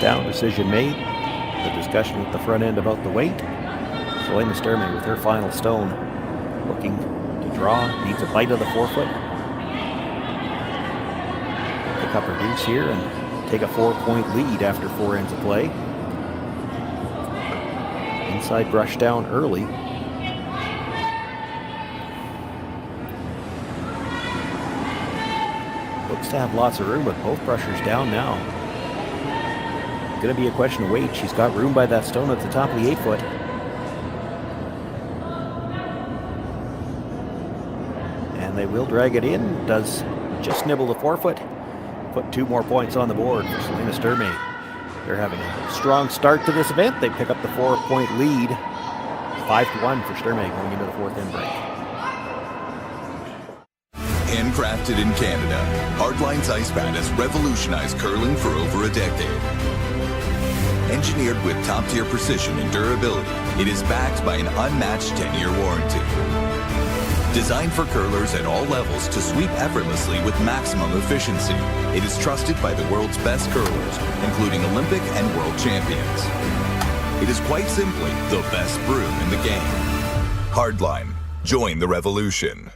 Down, decision made. The discussion with the front end about the weight. Selena Sturmay with her final stone, looking to draw, needs a bite of the forefoot. Pick up her deuce here and take a 4-point lead after 4 ends of play. Inside brush down early. Looks to have lots of room with both brushers down now. Going to be a question of weight. She's got room by that stone at the top of the 8-foot. And they will drag it in. Does just nibble the forefoot. Put 2 more points on the board for Selena Sturmay. They're having a strong start to this event. They pick up the 4-point lead. 5-1 for Sturmay going into the 4th end break. Handcrafted in Canada, Hardlines Ice Band has revolutionized curling for over a decade. Engineered with top-tier precision and durability, it is backed by an unmatched 10-year warranty. Designed for curlers at all levels to sweep effortlessly with maximum efficiency, it is trusted by the world's best curlers, including Olympic and world champions. It is quite simply the best brew in the game. Hardline. Join the revolution.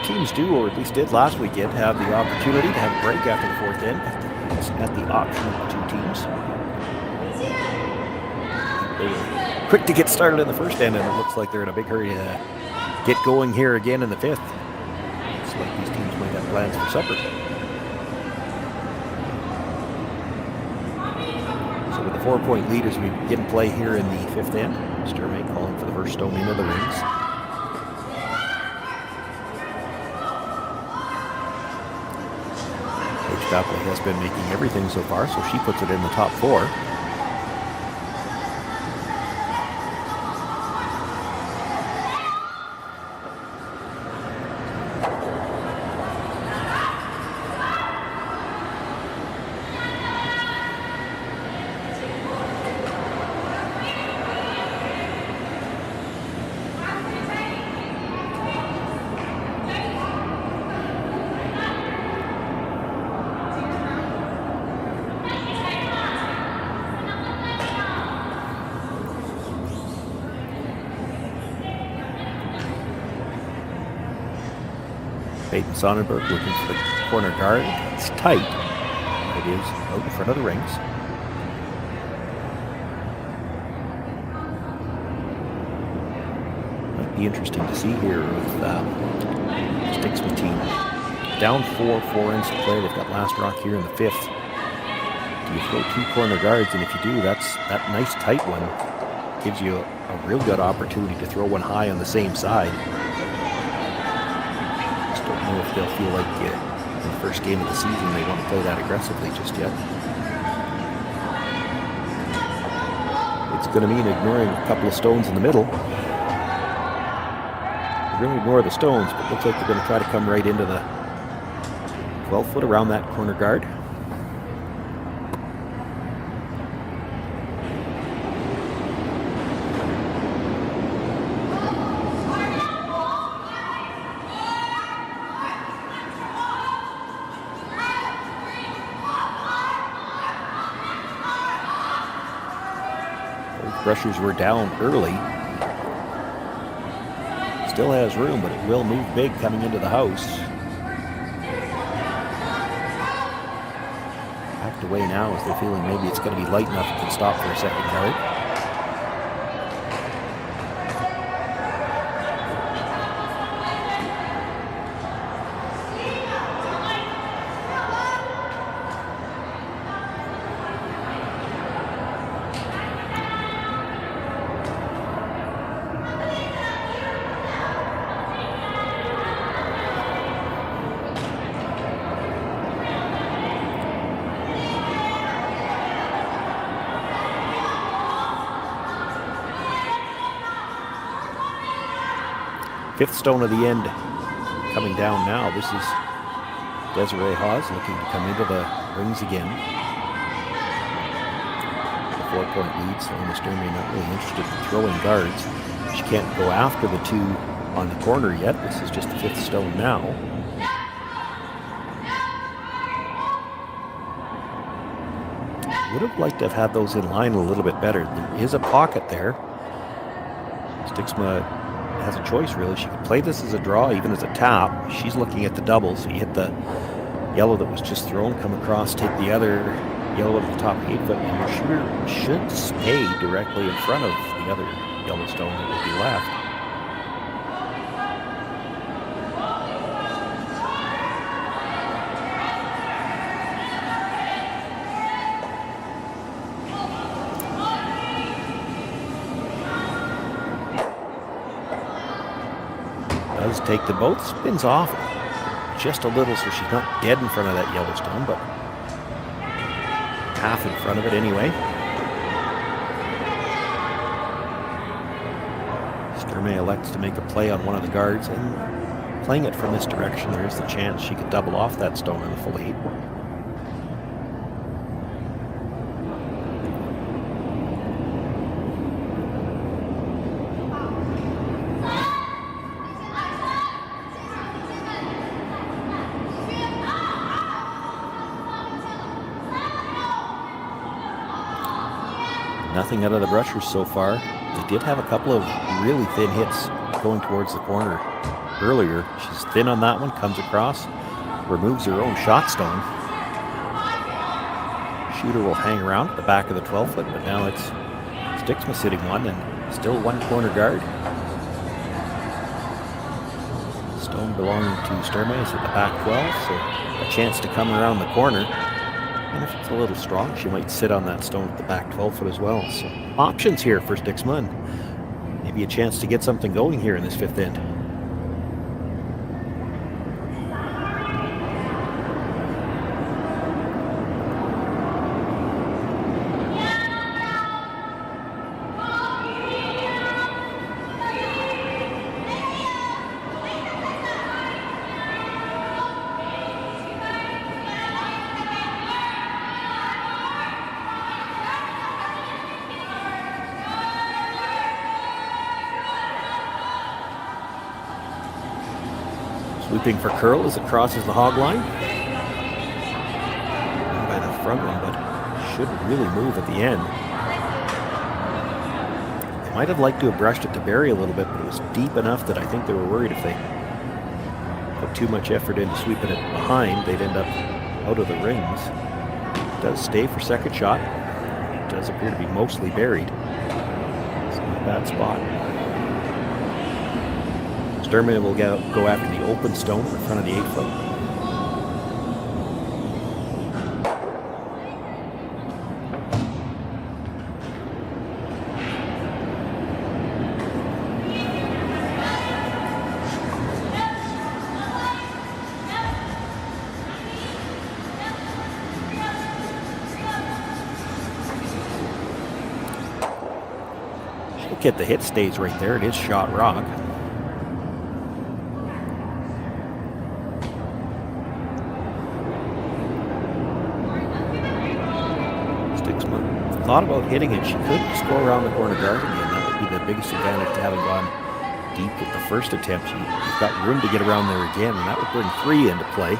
Teams do, or at least did last weekend, have the opportunity to have a break after the 4th end. It's at the option of the 2 teams. They were quick to get started in the 1st end, and it looks like they're in a big hurry to get going here again in the 5th. Looks like these teams might have plans for supper. So with the 4-point lead as we begin play here in the 5th end, Sturmay calling for the first stone into the rings. Copley has been making everything so far, so she puts it in the top 4. Sonnenberg looking for the corner guard. It's tight. It is out in front of the rings. Might be interesting to see here with Stiksma team. Down 4 ends to play. They've got last rock here in the 5th. Do you throw 2 corner guards? And if you do, that nice tight one gives you a real good opportunity to throw one high on the same side. Don't know if they'll feel like in the first game of the season they want to play that aggressively just yet. It's going to mean ignoring a couple of stones in the middle. They're going to ignore the stones, but it looks like they're going to try to come right into the 12-foot around that corner guard. Both brushers were down early. Still has room, but it will move big coming into the house. Backed away now as they're feeling maybe it's going to be light enough it can stop for a second guard. Fifth stone of the end coming down now. This is Desiree Hawes looking to come into the rings again. The 4-point lead. Selena Sturmay not really interested in throwing guards. She can't go after the two on the corner yet. This is just the fifth stone now. Would have liked to have had those in line a little bit better. There is a pocket there. Stiksma has a choice, really. She could play this as a draw, even as a tap. She's looking at the double, so you hit the yellow that was just thrown, come across, take the other yellow at the top 8 foot, and your shooter should stay directly in front of the other yellow stone that would be left. Does take the both, spins off just a little so she's not dead in front of that yellow stone, but half in front of it anyway. Sturmay elects to make a play on one of the guards, and playing it from this direction, there is the chance she could double off that stone in the full 8. Nothing out of the brushers so far. They did have a couple of really thin hits going towards the corner earlier. She's thin on that one, comes across, removes her own shot stone. Shooter will hang around at the back of the 12 foot, but now it's Stiksma sitting one and still one corner guard. Stone belonging to Sturmay is at the back 12, so a chance to come around the corner. And if it's a little strong, she might sit on that stone at the back 12 foot as well. So options here for Stiksma, and maybe a chance to get something going here in this fifth end. Sweeping for curl as it crosses the hog line. By the front one, but should really move at the end. They might have liked to have brushed it to bury a little bit, but it was deep enough that I think they were worried if they put too much effort into sweeping it behind, they'd end up out of the rings. It does stay for second shot. It does appear to be mostly buried. It's not a bad spot. Sturmay will go after the open stone in front of the 8 foot. She'll get the hit, stays right there. It is shot rock. Thought about hitting it. She could just go around the corner guard again. That would be the biggest advantage to having gone deep with the first attempt. You've got room to get around there again, and that would bring 3 into play.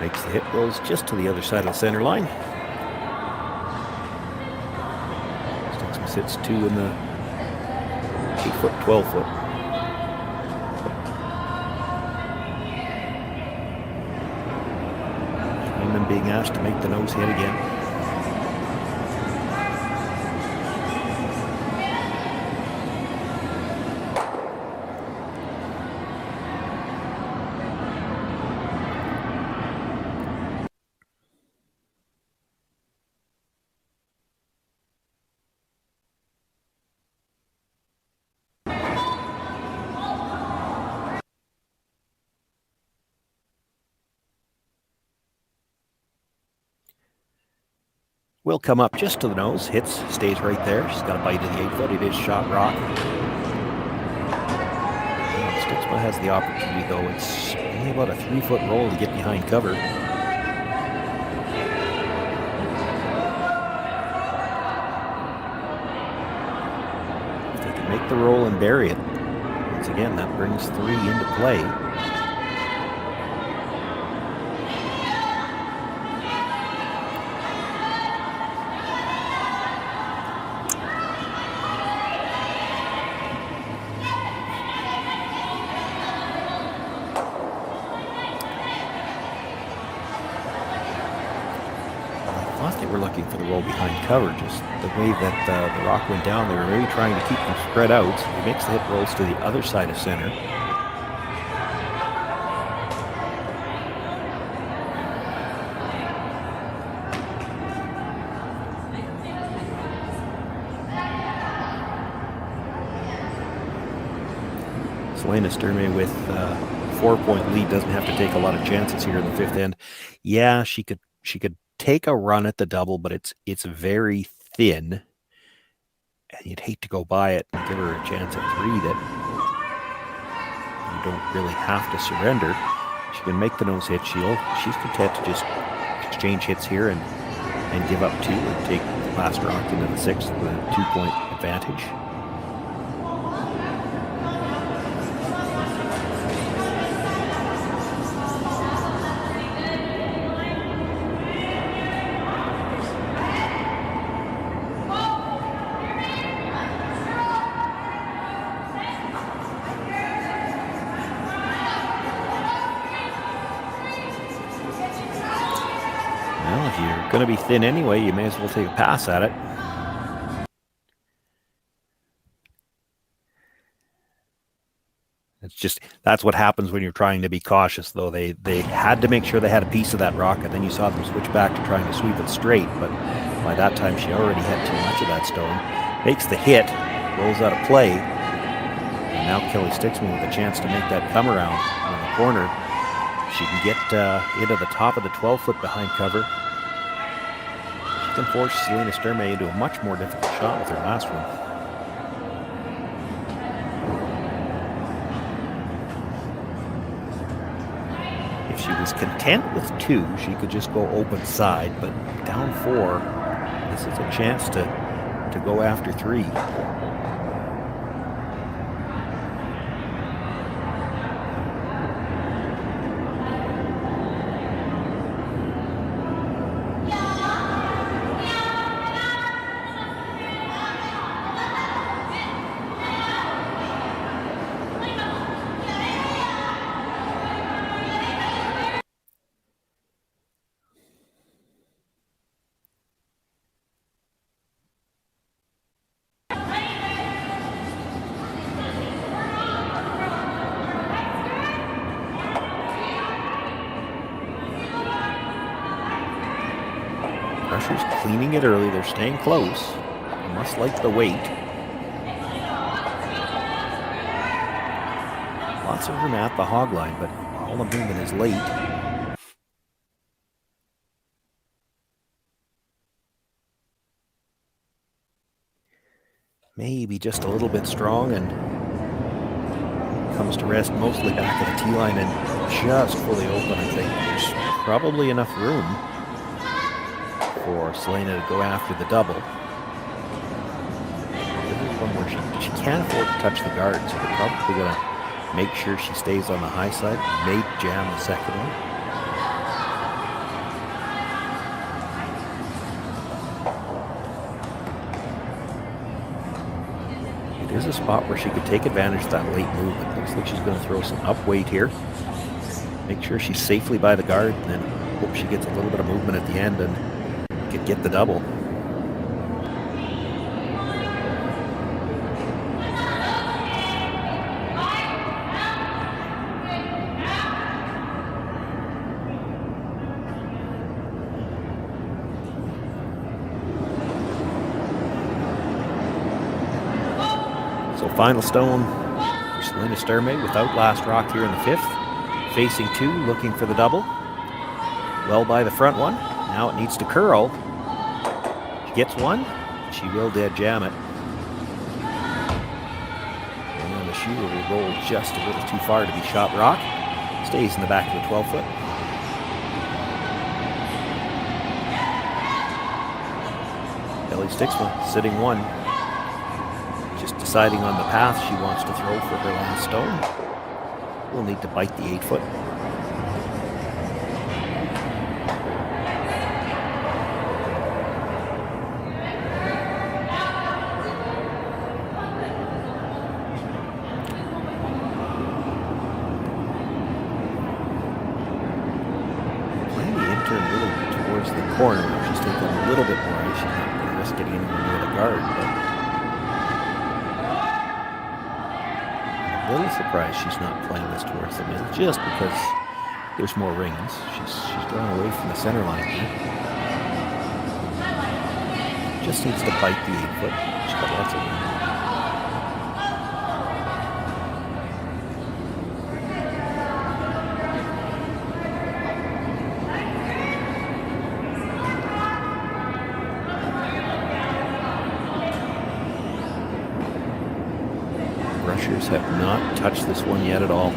Makes the hit, rolls just to the other side of the center line. Stiksma sits 2 in the 8-foot, 12-foot. And then being asked to make the nose hit again. Will come up just to the nose, hits, stays right there. She's got a bite of the 8-foot. It is shot rock. Stiksma has the opportunity, though. It's only about a 3-foot roll to get behind cover. If they can make the roll and bury it, once again, that brings 3 into play. For the roll behind cover, just the way that the rock went down, they were really trying to keep them spread out. So he makes the hit, rolls to the other side of center. Selena Sturmay with a 4-point lead doesn't have to take a lot of chances here in the 5th end. Yeah, she could take a run at the double, but it's very thin, and you'd hate to go by it and give her a chance at 3 that you don't really have to surrender. She can make the nose hit. She's content to just exchange hits here and give up 2 and take the last rock into the 6th with a 2-point advantage. Going to be thin anyway, you may as well take a pass at it. It's just, that's what happens when you're trying to be cautious, though. They had to make sure they had a piece of that rock, and then you saw them switch back to trying to sweep it straight, but by that time she already had too much of that stone. Makes the hit, rolls out of play, and now Kellie Stiksma with a chance to make that come around on the corner. She can get into the top of the 12-foot behind cover. Can force Selena Sturmay into a much more difficult shot with her last one. If she was content with 2, she could just go open side, but down 4, this is a chance to go after 3. Pressure's cleaning it early. They're staying close. They must like the weight. Lots of room at the hog line, but all the movement is late. Maybe just a little bit strong and comes to rest mostly back at the tee line and just fully open. I think there's probably enough room for Selena to go after the double. This is one where she can't afford to touch the guard, so they're probably going to make sure she stays on the high side. May jam the second one. There's a spot where she could take advantage of that late move. It looks like she's going to throw some up weight here. Make sure she's safely by the guard, and then hope she gets a little bit of movement at the end and can get the double. Final stone for Selena Sturmay without last rock here in the 5th. Facing 2, looking for the double. Well by the front one. Now it needs to curl. She gets one. She will dead jam it. And the shooter will roll just a little too far to be shot rock. Stays in the back of the 12-foot. Kellie Stiksma sitting 1. Just deciding on the path she wants to throw for her last stone. We'll need to bite the 8-foot. Playing the intern really towards the corner. She's taking a little bit more ice. She's not going to risk getting anywhere near the guard, but a little surprised she's not playing this towards the middle, just because there's more rings. She's drawn away from the center line here. Just needs to bite the 8-foot. She's got lots of room. Rushers have not touched this one yet at all.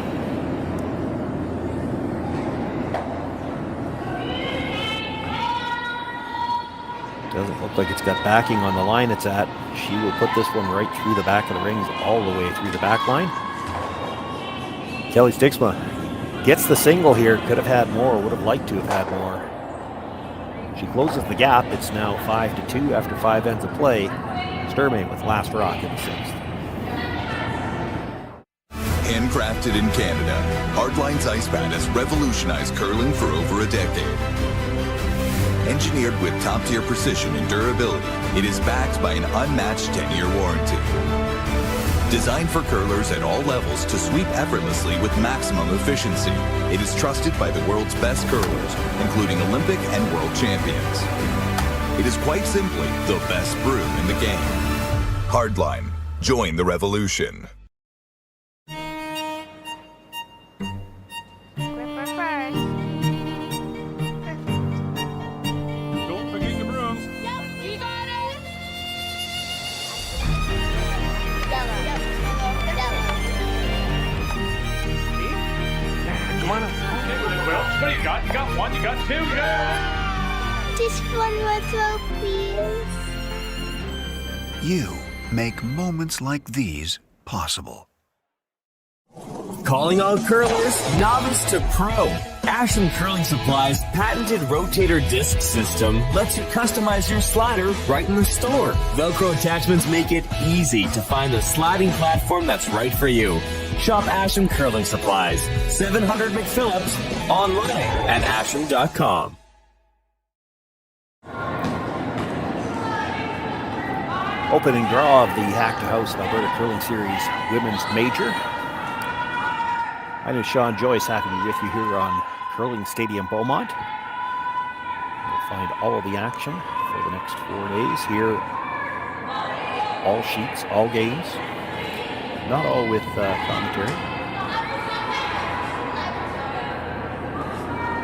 Doesn't look like it's got backing on the line it's at. She will put this one right through the back of the rings, all the way through the back line. Kellie Stiksma gets the single here. Could have had more, would have liked to have had more. She closes the gap. It's now 5-2 after 5 ends of play. Sturmay with last rock in the 6th. Handcrafted in Canada, Hardlines Ice Pad has revolutionized curling for over a decade. Engineered with top-tier precision and durability, it is backed by an unmatched 10-year warranty. Designed for curlers at all levels to sweep effortlessly with maximum efficiency, it is trusted by the world's best curlers, including Olympic and world champions. It is quite simply the best broom in the game. Hardline. Join the revolution. What do you got? You got 1, you got 2, you got... Just one more throw, please. You make moments like these possible. Calling all curlers, novice to pro. Asham Curling Supply's patented rotator disc system lets you customize your slider right in the store. Velcro attachments make it easy to find the sliding platform that's right for you. Shop Asham Curling Supplies, 700 McPhillips, online at asham.com. Opening draw of the Hack2House Alberta Curling Series Women's Major. My name is Shawn, Joyce, happy to be with you here on Curling Stadium Beaumont. You'll find all of the action for the next 4 days here. All sheets, all games. Not all with commentary.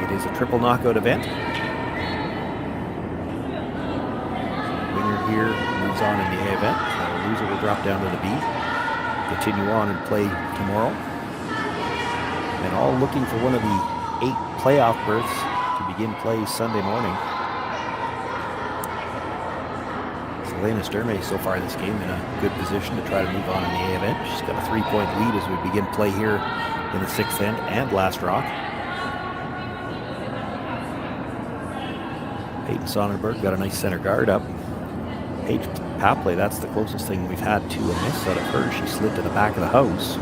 It is a triple knockout event. The winner here moves on in the A event. The loser will drop down to the B. Continue on and play tomorrow. And all looking for one of the 8 playoff berths to begin play Sunday morning. Selena Sturmay so far this game in a good position to try to move on in the A event. She's got a 3-point lead as we begin play here in the 6th end and last rock. Peyton Sonnenberg got a nice center guard up. half play. That's the closest thing we've had to a miss out of her. She slid to the back of the house.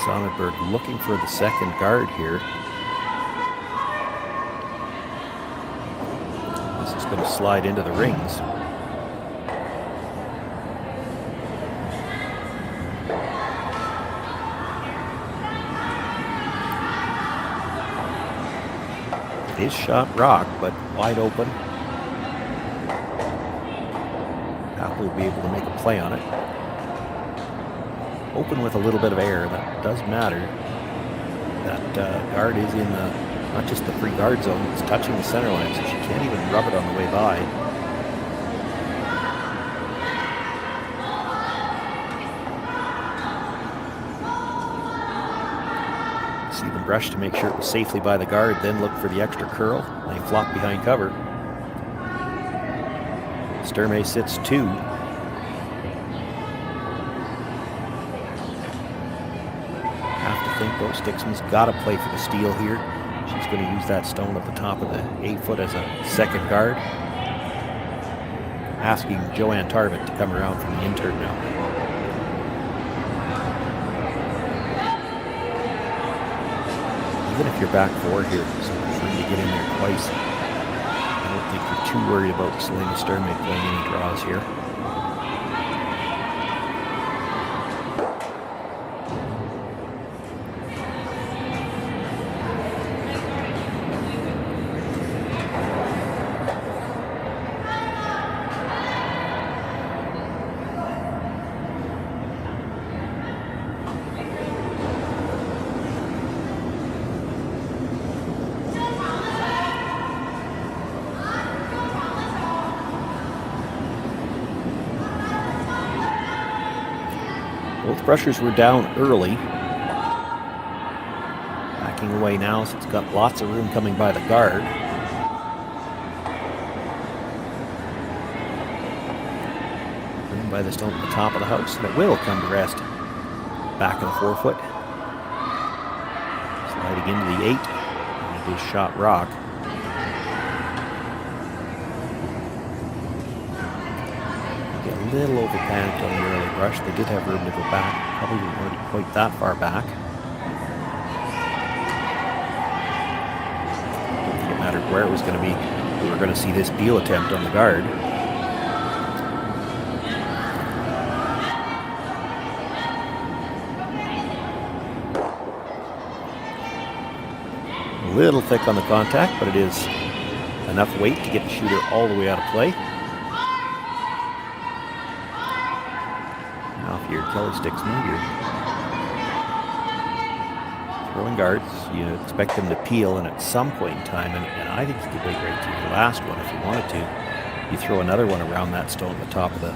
Sonnenberg looking for the second guard here. This is going to slide into the rings. It is shot rock, but wide open. Apple will be able to make a play on it. Open with a little bit of air, that does matter. That guard is in the, not just the free guard zone, it's touching the center line, so she can't even rub it on the way by. See them brush to make sure it was safely by the guard, then look for the extra curl. They flop behind cover. Sturmay sits 2. Stiksma's got to play for the steal here. She's going to use that stone at the top of the 8-foot as a second guard. Asking Joanne Tarvett to come around from the intern now. Even if you're back 4 here, so you're free to get in there twice. I don't think you're too worried about Selena Sturmay playing any draws here. Both rushers were down early. Backing away now, so it's got lots of room coming by the guard. Room by the stone at the top of the house, and it will come to rest. Back in the 4-foot. Sliding into the 8, and it is shot rock. A little over panicked on the early rush. They did have room to go back. Probably didn't want to be quite that far back. I don't think it mattered where it was going to be. We were going to see this peel attempt on the guard. A little thick on the contact, but it is enough weight to get the shooter all the way out of play. You're Kellie Stiksma, you're throwing guards. You expect them to peel, and at some point in time, and I think you could wait right to your last one if you wanted to, you throw another one around that stone at the top of the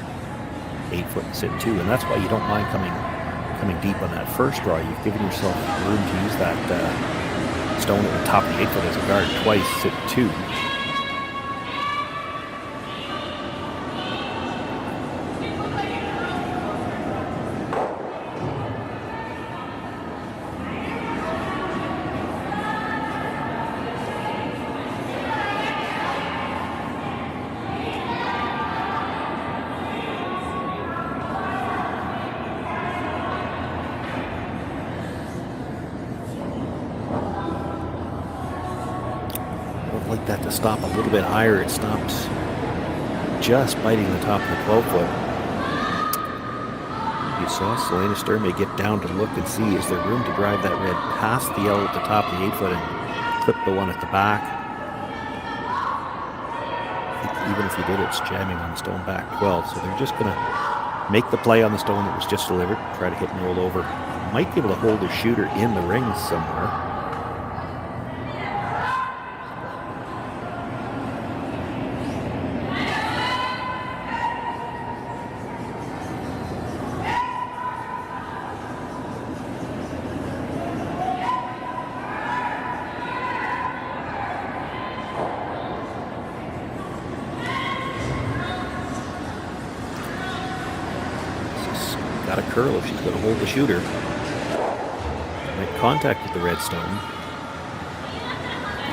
8-foot and sit 2, and that's why you don't mind coming deep on that first draw. You've given yourself room to use that stone at the top of the 8-foot as a guard twice, sit 2. Like that to stop a little bit higher. It stopped just biting the top of the 12-foot. You saw Selena Sturmay get down to look and see, is there room to drive that red past the L at the top of the 8-foot and clip the one at the back? I think even if you did, it's jamming on the stone back 12, so they're just going to make the play on the stone that was just delivered, try to hit and roll over. Might be able to hold their shooter in the rings somewhere. got to curl if she's going to hold the shooter. Make contact with the red stone.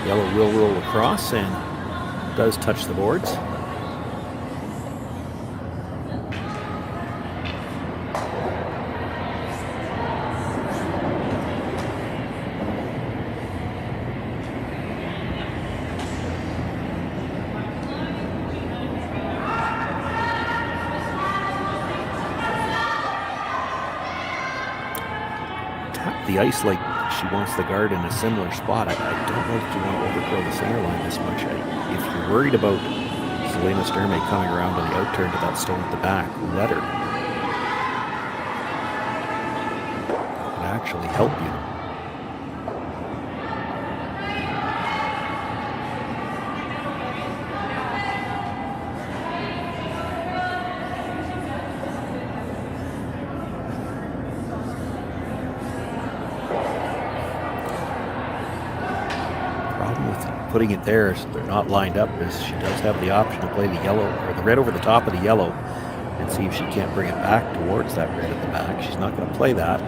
Yellow will roll across and does touch the boards. The ice like she wants the guard in a similar spot. I don't know if you want to overcurl the center line this much. If you're worried about Selena Sturmay coming around on the outturn to that stone at the back, let her. It would actually help you. Putting it there so they're not lined up is she does have the option to play the yellow or the red over the top of the yellow and see if she can't bring it back towards that red at the back. She's not going to play that.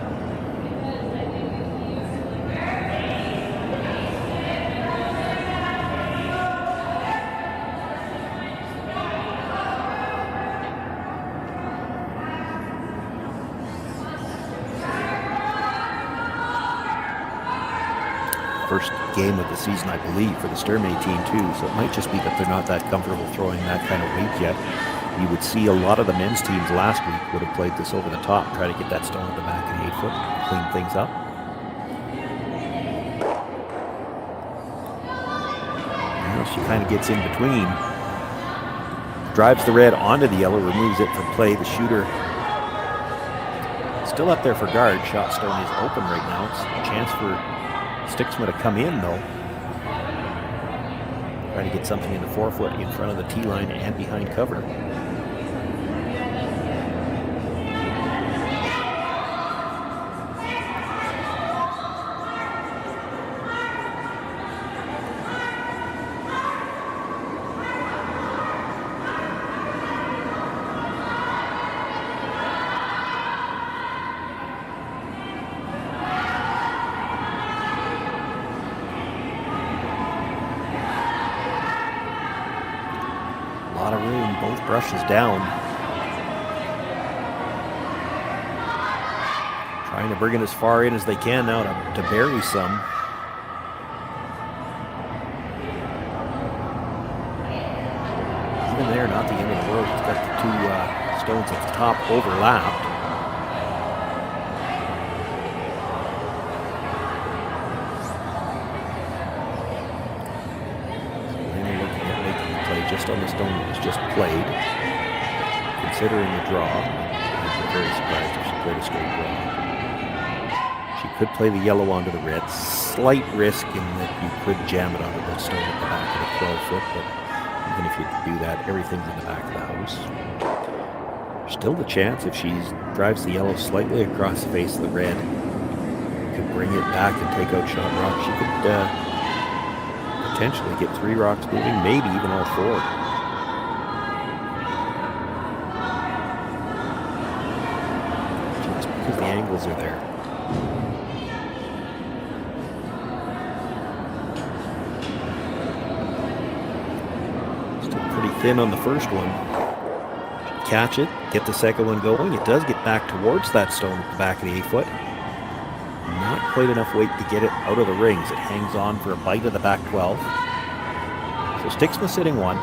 First game of the season, I believe, for the Sturmay team too, so it might just be that they're not that comfortable throwing that kind of weight yet. You would see a lot of the men's teams last week would have played this over the top, try to get that stone at the back of the 8 foot, clean things up. Now she kind of gets in between, drives the red onto the yellow, removes it from play. The shooter still up there for guard. Shot stone is open right now. It's a chance for Stiksma to come in though. Try to get something in the 4 foot in front of the tee line and behind cover. Brushes down. Trying to bring it as far in as they can now to bury some. Even there, not the end of the road. It's got the two stones at the top overlapped. Just on the stone that was just played. Considering the draw, I'd be very surprised if she played a straight draw. She could play the yellow onto the red. Slight risk in that you could jam it onto the stone at the back of the 12 foot, but even if you could do that, everything's in the back of the house. Still the chance if she drives the yellow slightly across the face of the red, could bring it back and take out Shawn rock. She could potentially get 3 rocks moving, maybe even all 4. Just because the angles are there. Still pretty thin on the first one. Catch it, get the second one going. It does get back towards that stone at the back of the 8 foot. Not quite enough weight to get it out of the rings. It hangs on for a bite of the back 12. So Stiksma sitting 1.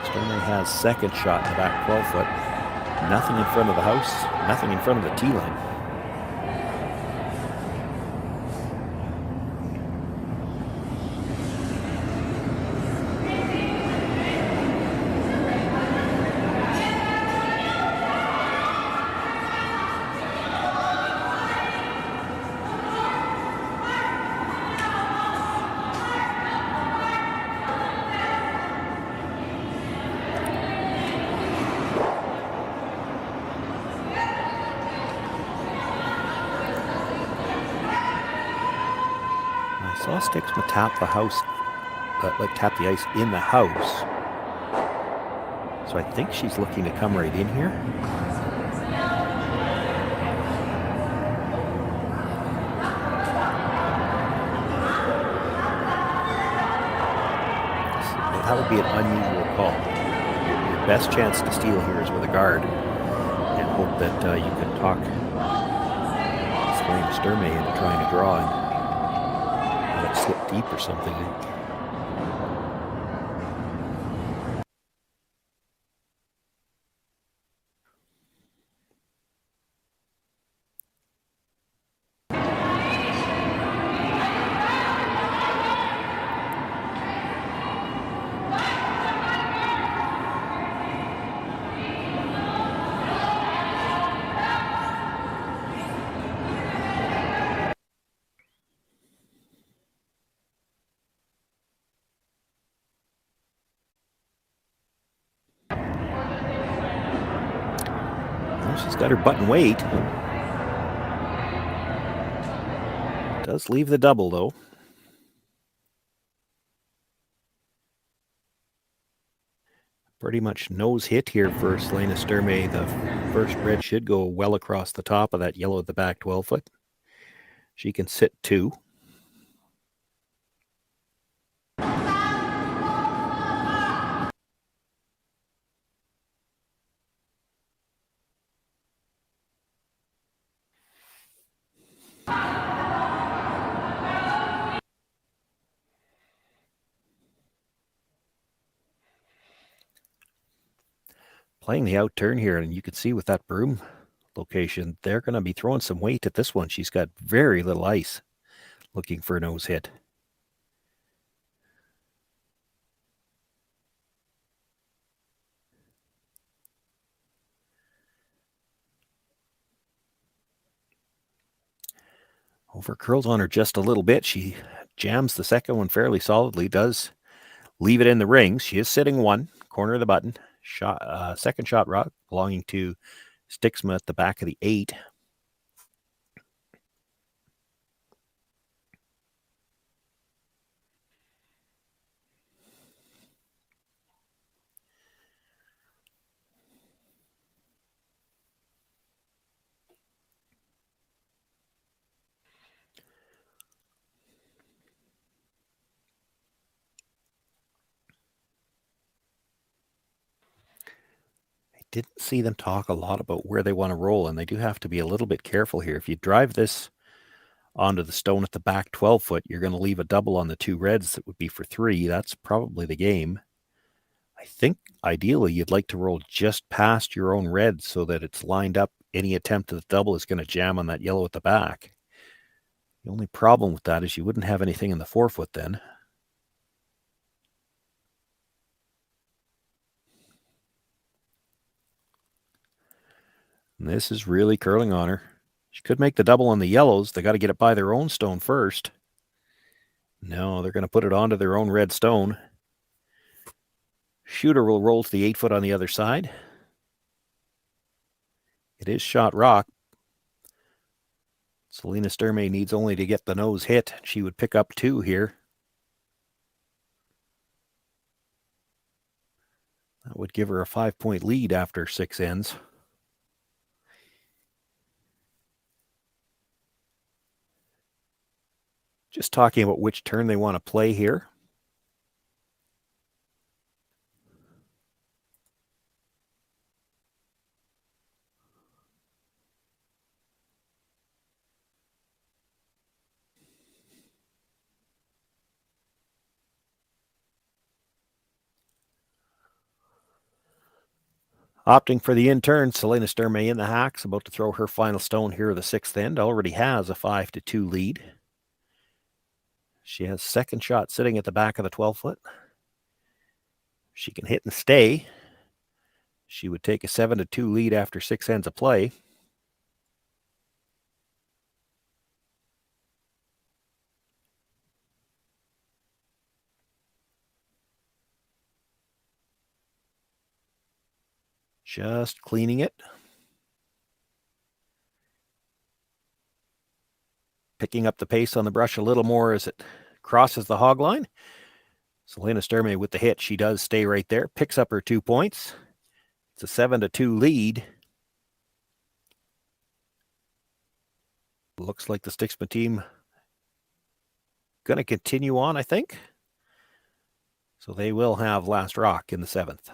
Sturmay has second shot in the back 12 foot. Nothing in front of the house, nothing in front of the tee line. Stiksma tap the house, tap the ice in the house. So I think she's looking to come right in here. That would be an unusual call. Your best chance to steal here is with a guard, and hope that you can talk Selena Sturmay into trying to draw and let it slip deep or something. She's got her button weight. Does leave the double, though. Pretty much nose hit here for Selena Sturmay. The first red should go well across the top of that yellow at the back 12-foot. She can sit 2. Playing the out turn here, and you can see with that broom location, they're going to be throwing some weight at this one. She's got very little ice, looking for a nose hit. Over curls on her just a little bit. She jams the second one fairly solidly, does leave it in the rings. She is sitting 1, corner of the button. Second shot rock belonging to Stiksma at the back of the 8. Didn't see them talk a lot about where they want to roll, and they do have to be a little bit careful here. If you drive this onto the stone at the back 12-foot, you're going to leave a double on the 2 reds that would be for 3. That's probably the game. I think ideally you'd like to roll just past your own red so that it's lined up. Any attempt at the double is going to jam on that yellow at the back. The only problem with that is you wouldn't have anything in the 4-foot then. And this is really curling on her. She could make the double on the yellows. They got to get it by their own stone first. No, they're going to put it onto their own red stone. Shooter will roll to the 8-foot on the other side. It is shot rock. Selena Sturmay needs only to get the nose hit. She would pick up 2 here. That would give her a 5-point lead after 6 ends. Just talking about which turn they want to play here. Opting for the in turn, Selena Sturmay in the hacks, about to throw her final stone here at the 6th end. Already has a 5-2 lead. She has second shot sitting at the back of the 12-foot. She can hit and stay. She would take a 7-2 lead after 6 ends of play. Just cleaning it. Picking up the pace on the brush a little more as it crosses the hog line. Selena Sturmay with the hit. She does stay right there. Picks up her 2 points. It's a 7-2 lead. Looks like the Stiksma team going to continue on, I think. So they will have last rock in the 7th.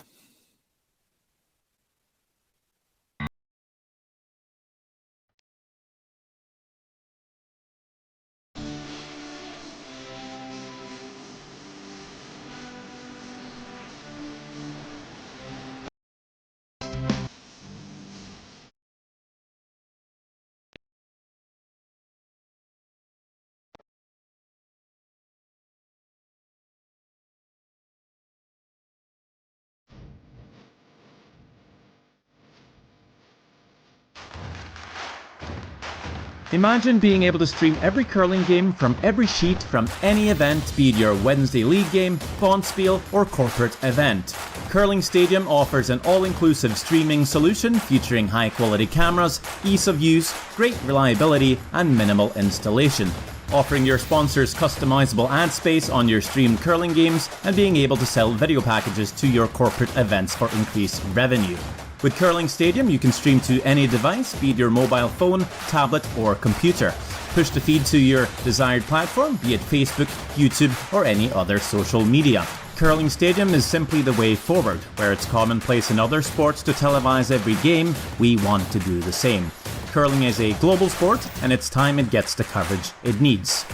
Imagine being able to stream every curling game from every sheet from any event, be it your Wednesday league game, bonspiel, or corporate event. Curling Stadium offers an all-inclusive streaming solution featuring high-quality cameras, ease of use, great reliability, and minimal installation. Offering your sponsors customizable ad space on your streamed curling games and being able to sell video packages to your corporate events for increased revenue. With Curling Stadium, you can stream to any device, be it your mobile phone, tablet, or computer. Push the feed to your desired platform, be it Facebook, YouTube, or any other social media. Curling Stadium is simply the way forward. Where it's commonplace in other sports to televise every game, we want to do the same. Curling is a global sport, and it's time it gets the coverage it needs.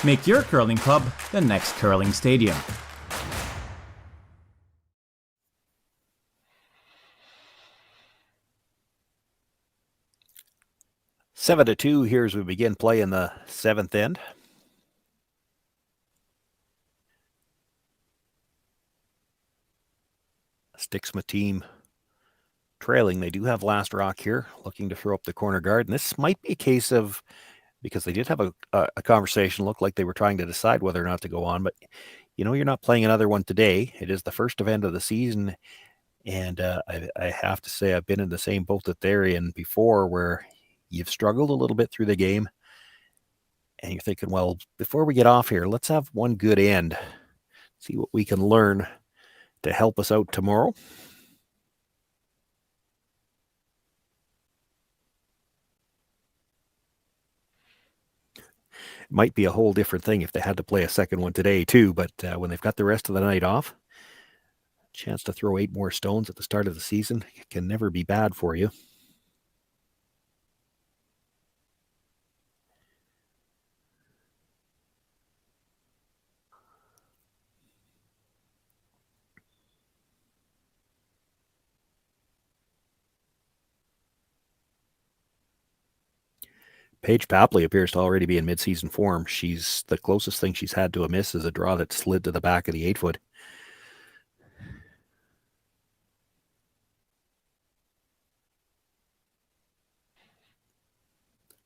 Make your curling club the next Curling Stadium. Seven to 2 here as we begin play in the 7th end. Stiksma team trailing. They do have last rock here, looking to throw up the corner guard. And this might be a case of, because they did have a conversation, looked like they were trying to decide whether or not to go on. But, you know, you're not playing another one today. It is the first event of the season. And I have to say, I've been in the same boat that they're in before, where you've struggled a little bit through the game. And you're thinking, well, before we get off here, let's have one good end. See what we can learn to help us out tomorrow. It might be a whole different thing if they had to play a second one today too, but when they've got the rest of the night off, a chance to throw 8 more stones at the start of the season can never be bad for you. Paige Papley appears to already be in mid-season form. She's the closest thing she's had to a miss is a draw that slid to the back of the 8-foot.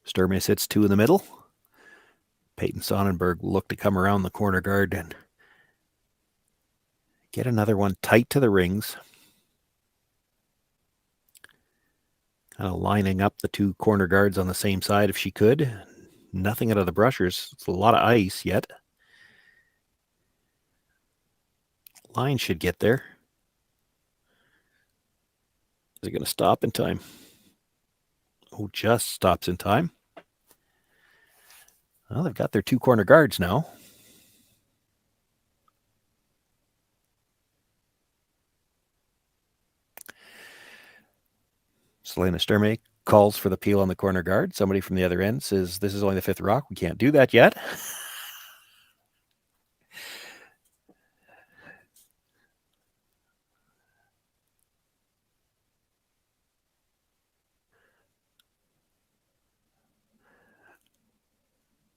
Sturmay sits 2 in the middle. Peyton Sonnenberg will look to come around the corner guard and get another one tight to the rings. Kind of lining up the 2 corner guards on the same side if she could. Nothing out of the brushers. It's a lot of ice yet. Line should get there. Is it going to stop in time? Oh, just stops in time. Well, they've got their 2 corner guards now. Selena Sturmay calls for the peel on the corner guard. Somebody from the other end says, this is only the 5th rock. We can't do that yet.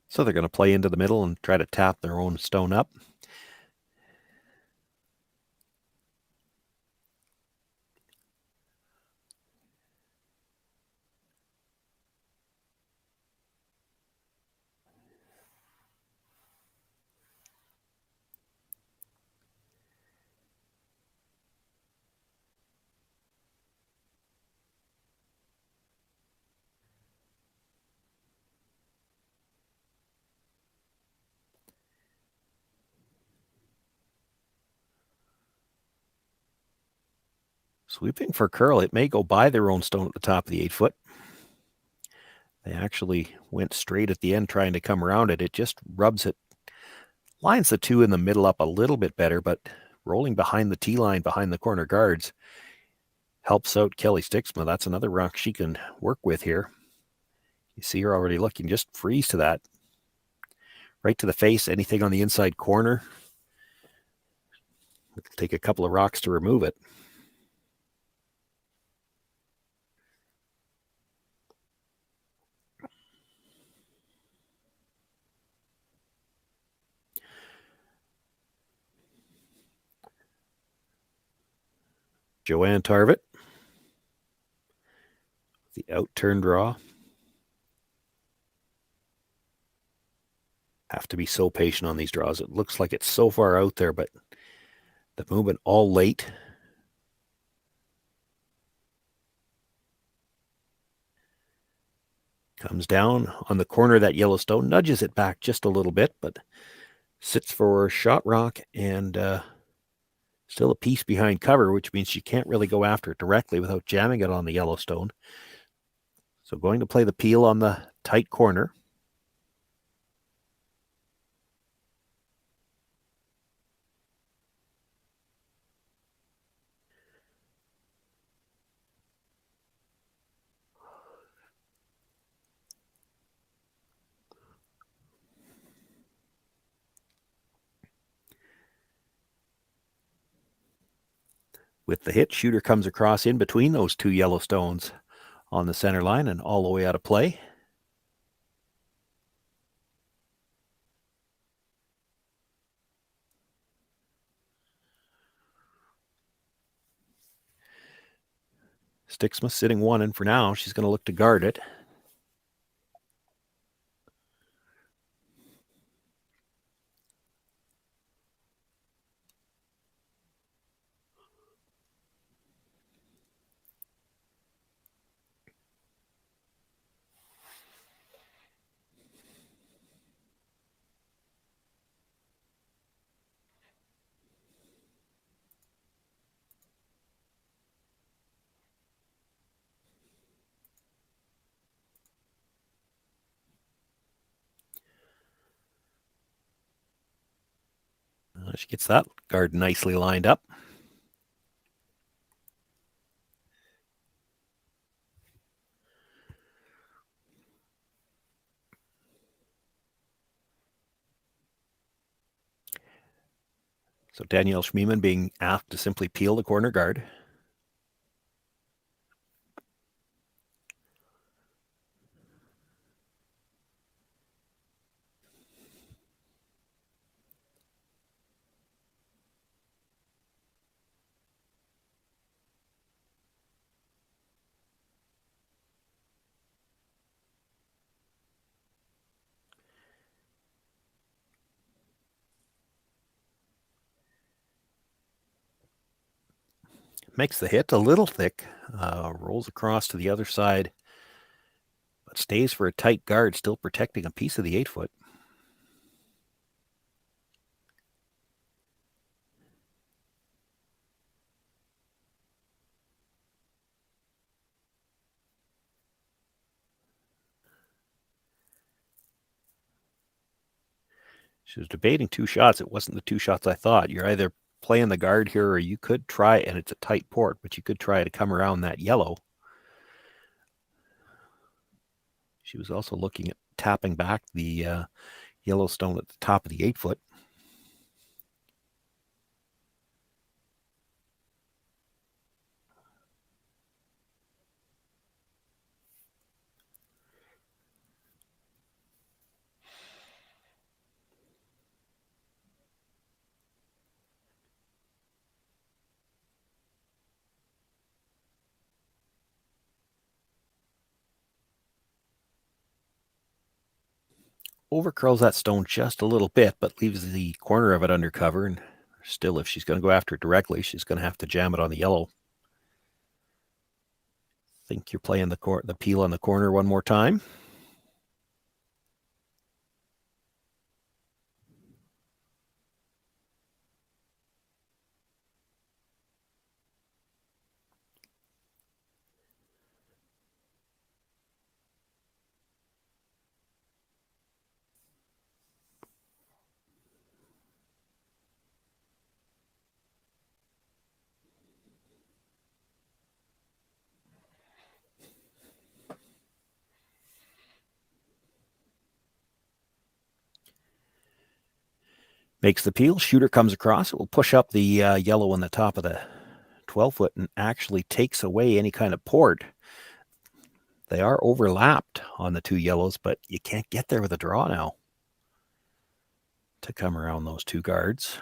So they're going to play into the middle and try to tap their own stone up. Sweeping for curl. It may go by their own stone at the top of the 8-foot. They actually went straight at the end trying to come around it. It just rubs it, lines the two in the middle up a little bit better, but rolling behind the tee line, behind the corner guards, helps out Kellie Stiksma. That's another rock she can work with here. You see her already looking, just freeze to that. Right to the face, anything on the inside corner. It'll take a couple of rocks to remove it. Joanne Tarvett. The out-turn draw. Have to be so patient on these draws. It looks like it's so far out there, but the movement all late. Comes down on the corner of that Yellowstone, nudges it back just a little bit, but sits for shot rock and still a piece behind cover, which means you can't really go after it directly without jamming it on the Yellowstone. So going to play the peel on the tight corner. With the hit, shooter comes across in between those two Yellowstones on the center line and all the way out of play. Stiksma sitting one, and for now, she's going to look to guard it. She gets that guard nicely lined up. So Danielle Schmiemann being asked to simply peel the corner guard. Makes the hit a little thick, rolls across to the other side, but stays for a tight guard, still protecting a piece of the 8-foot. She was debating two shots. It wasn't the two shots I thought. You're either playing the guard here, or you could try, and it's a tight port, but you could try to come around that yellow. She was also looking at tapping back the Yellowstone at the top of the 8-foot. Over curls that stone just a little bit, but leaves the corner of it under cover. And still, if she's going to go after it directly, she's going to have to jam it on the yellow. Think you're playing the peel on the corner one more time. Makes the peel. Shooter comes across. It will push up the yellow on the top of the 12-foot and actually takes away any kind of port. They are overlapped on the two yellows, but you can't get there with a draw now to come around those two guards.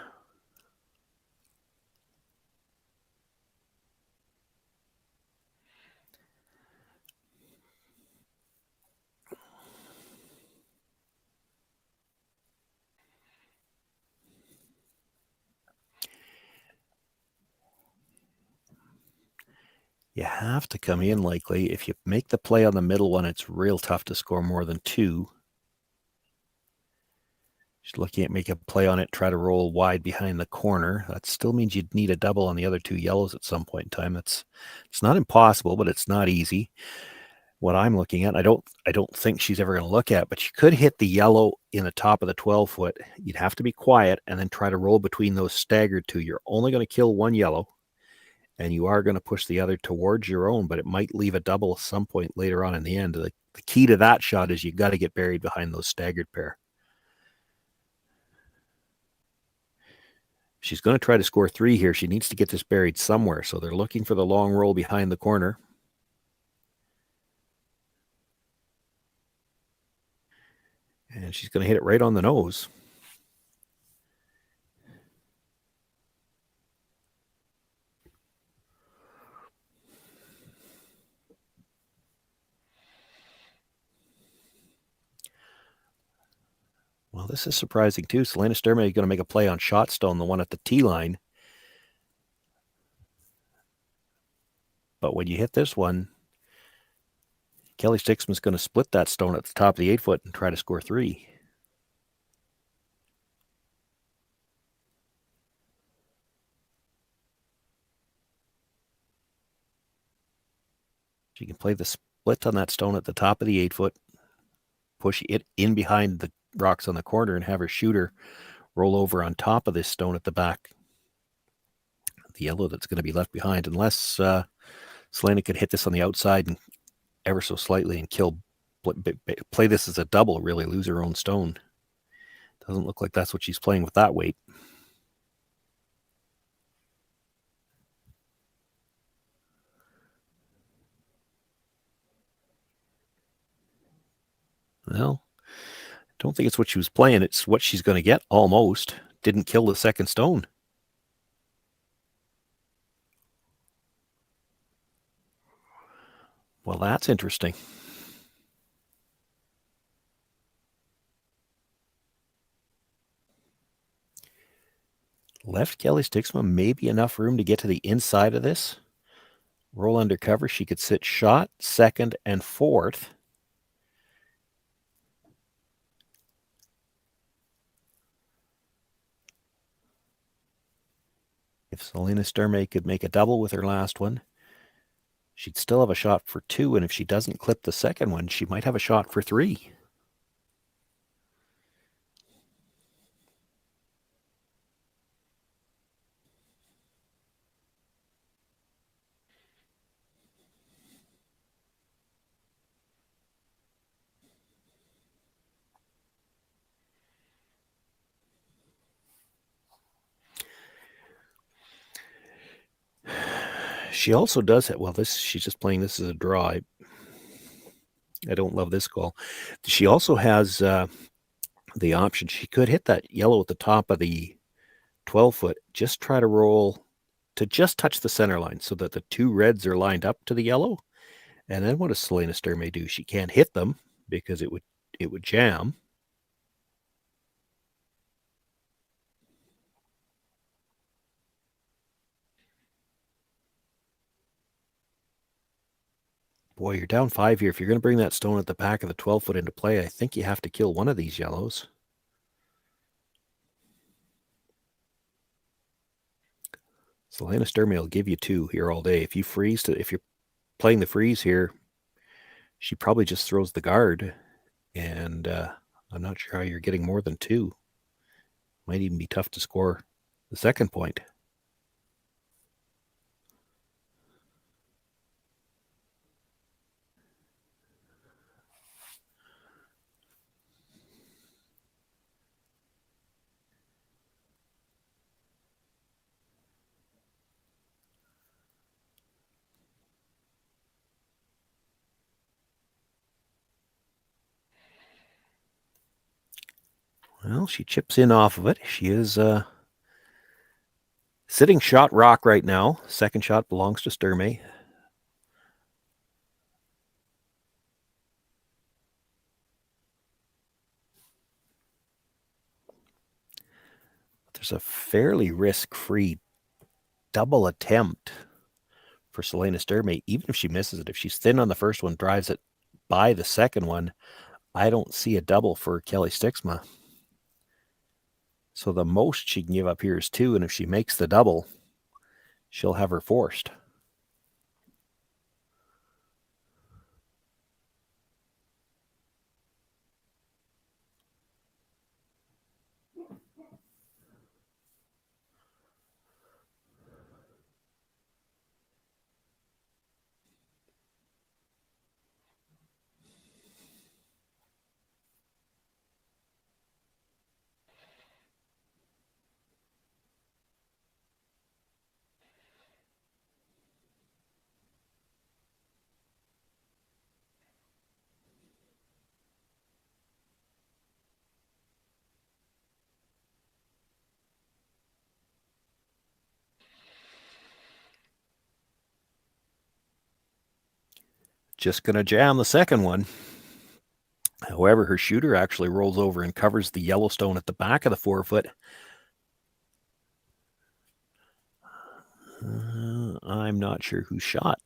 You have to come in likely. If you make the play on the middle one, it's real tough to score more than two. Just looking at make a play on it, try to roll wide behind the corner. That still means you'd need a double on the other two yellows at some point in time. It's not impossible, but it's not easy. What I'm looking at, I don't think she's ever going to look at, but you could hit the yellow in the top of the 12-foot. You'd have to be quiet and then try to roll between those staggered two. You're only going to kill one yellow, and you are going to push the other towards your own, but it might leave a double at some point later on in the end. The key to that shot is you got to get buried behind those staggered pair. She's going to try to score three here. She needs to get this buried somewhere, so they're looking for the long roll behind the corner. And she's going to hit it right on the nose. Well, this is surprising too. Selena Sturmay is going to make a play on Shotstone, the one at the tee line. But when you hit this one, Kellie Stiksma is going to split that stone at the top of the 8-foot and try to score three. She can play the split on that stone at the top of the 8-foot, push it in behind the rocks on the corner and have her shooter roll over on top of this stone at the back. The yellow that's going to be left behind, unless Selena could hit this on the outside and ever so slightly and play this as a double, really lose her own stone. Doesn't look like that's what she's playing with that weight. Well, I don't think it's what she was playing. It's what she's going to get almost. Didn't kill the second stone. Well, that's interesting. Left Kellie Stiksma maybe enough room to get to the inside of this. Roll under cover. She could sit shot, second, and fourth. If Selena Sturmay could make a double with her last one, she'd still have a shot for two, and if she doesn't clip the second one, she might have a shot for three. She also does it. Well, she's just playing this as a draw. I don't love this call. She also has the option. She could hit that yellow at the top of the 12-foot. Just try to roll to just touch the center line so that the two reds are lined up to the yellow. And then what does Selena Sturmay do? She can't hit them because it would jam. Boy, you're down 5 here. If you're going to bring that stone at the back of the 12-foot into play, I think you have to kill one of these yellows. Selena Sturmay will give you two here all day. If you're playing the freeze here, she probably just throws the guard, and I'm not sure how you're getting more than two. Might even be tough to score the second point. Well, she chips in off of it. She is sitting shot rock right now. Second shot belongs to Sturmay. There's a fairly risk-free double attempt for Selena Sturmay, even if she misses it. If she's thin on the first one, drives it by the second one, I don't see a double for Kellie Stiksma. So the most she can give up here is 2, and if she makes the double, she'll have her forced. Just going to jam the second one. However, her shooter actually rolls over and covers the yellow stone at the back of the forefoot. I'm not sure who shot.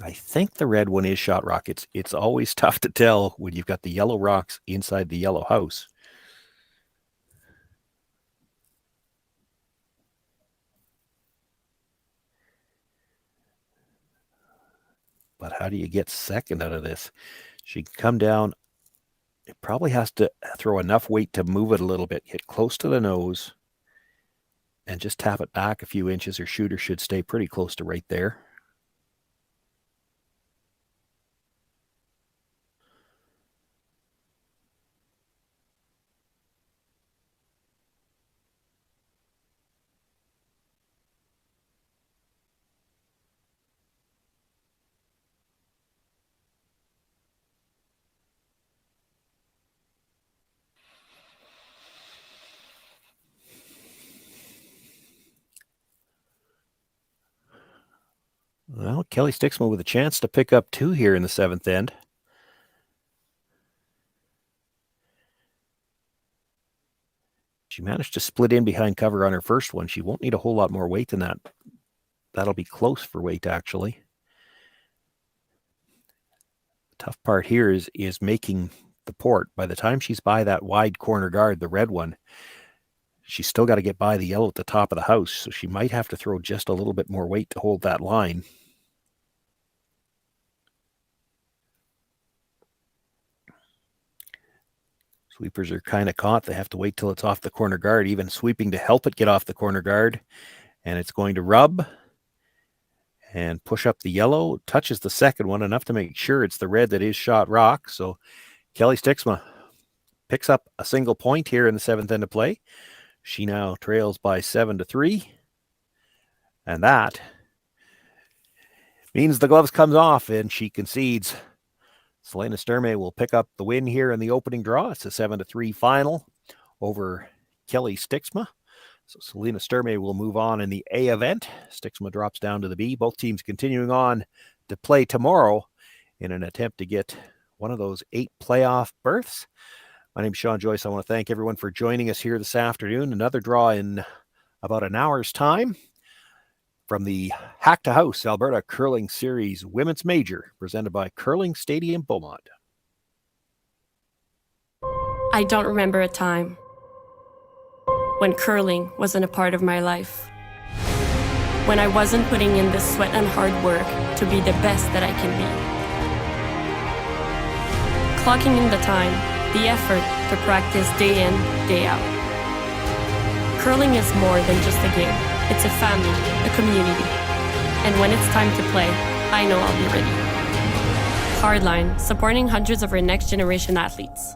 I think the red one is shot rock. It's always tough to tell when you've got the yellow rocks inside the yellow house. But how do you get second out of this? She can come down. It probably has to throw enough weight to move it a little bit, get close to the nose, and just tap it back a few inches. Her shooter should stay pretty close to right there. Well, Kellie Stiksma with a chance to pick up 2 here in the 7th end. She managed to split in behind cover on her first one. She won't need a whole lot more weight than that. That'll be close for weight, actually. The tough part here is making the port. By the time she's by that wide corner guard, the red one, she's still got to get by the yellow at the top of the house, so she might have to throw just a little bit more weight to hold that line. Sweepers are kind of caught. They have to wait till it's off the corner guard, even sweeping to help it get off the corner guard. And it's going to rub and push up the yellow. Touches the second one enough to make sure it's the red that is shot rock. So Kellie Stiksma picks up a single point here in the 7th end of play. She now trails by 7-3. And that means the gloves comes off and she concedes. Selena Sturmay will pick up the win here in the opening draw. It's a 7-3 final over Kellie Stiksma. So Selena Sturmay will move on in the A event. Stiksma drops down to the B. Both teams continuing on to play tomorrow in an attempt to get one of those 8 playoff berths. My name is Shawn Joyce. I want to thank everyone for joining us here this afternoon. Another draw in about an hour's time from the Hack2House Alberta Curling Series Women's Major, presented by Curling Stadium Beaumont. I don't remember a time when curling wasn't a part of my life. When I wasn't putting in the sweat and hard work to be the best that I can be. Clocking in the time, the effort to practice day in, day out. Curling is more than just a game. It's a family, a community. And when it's time to play, I know I'll be ready. Hardline, supporting hundreds of our next generation athletes.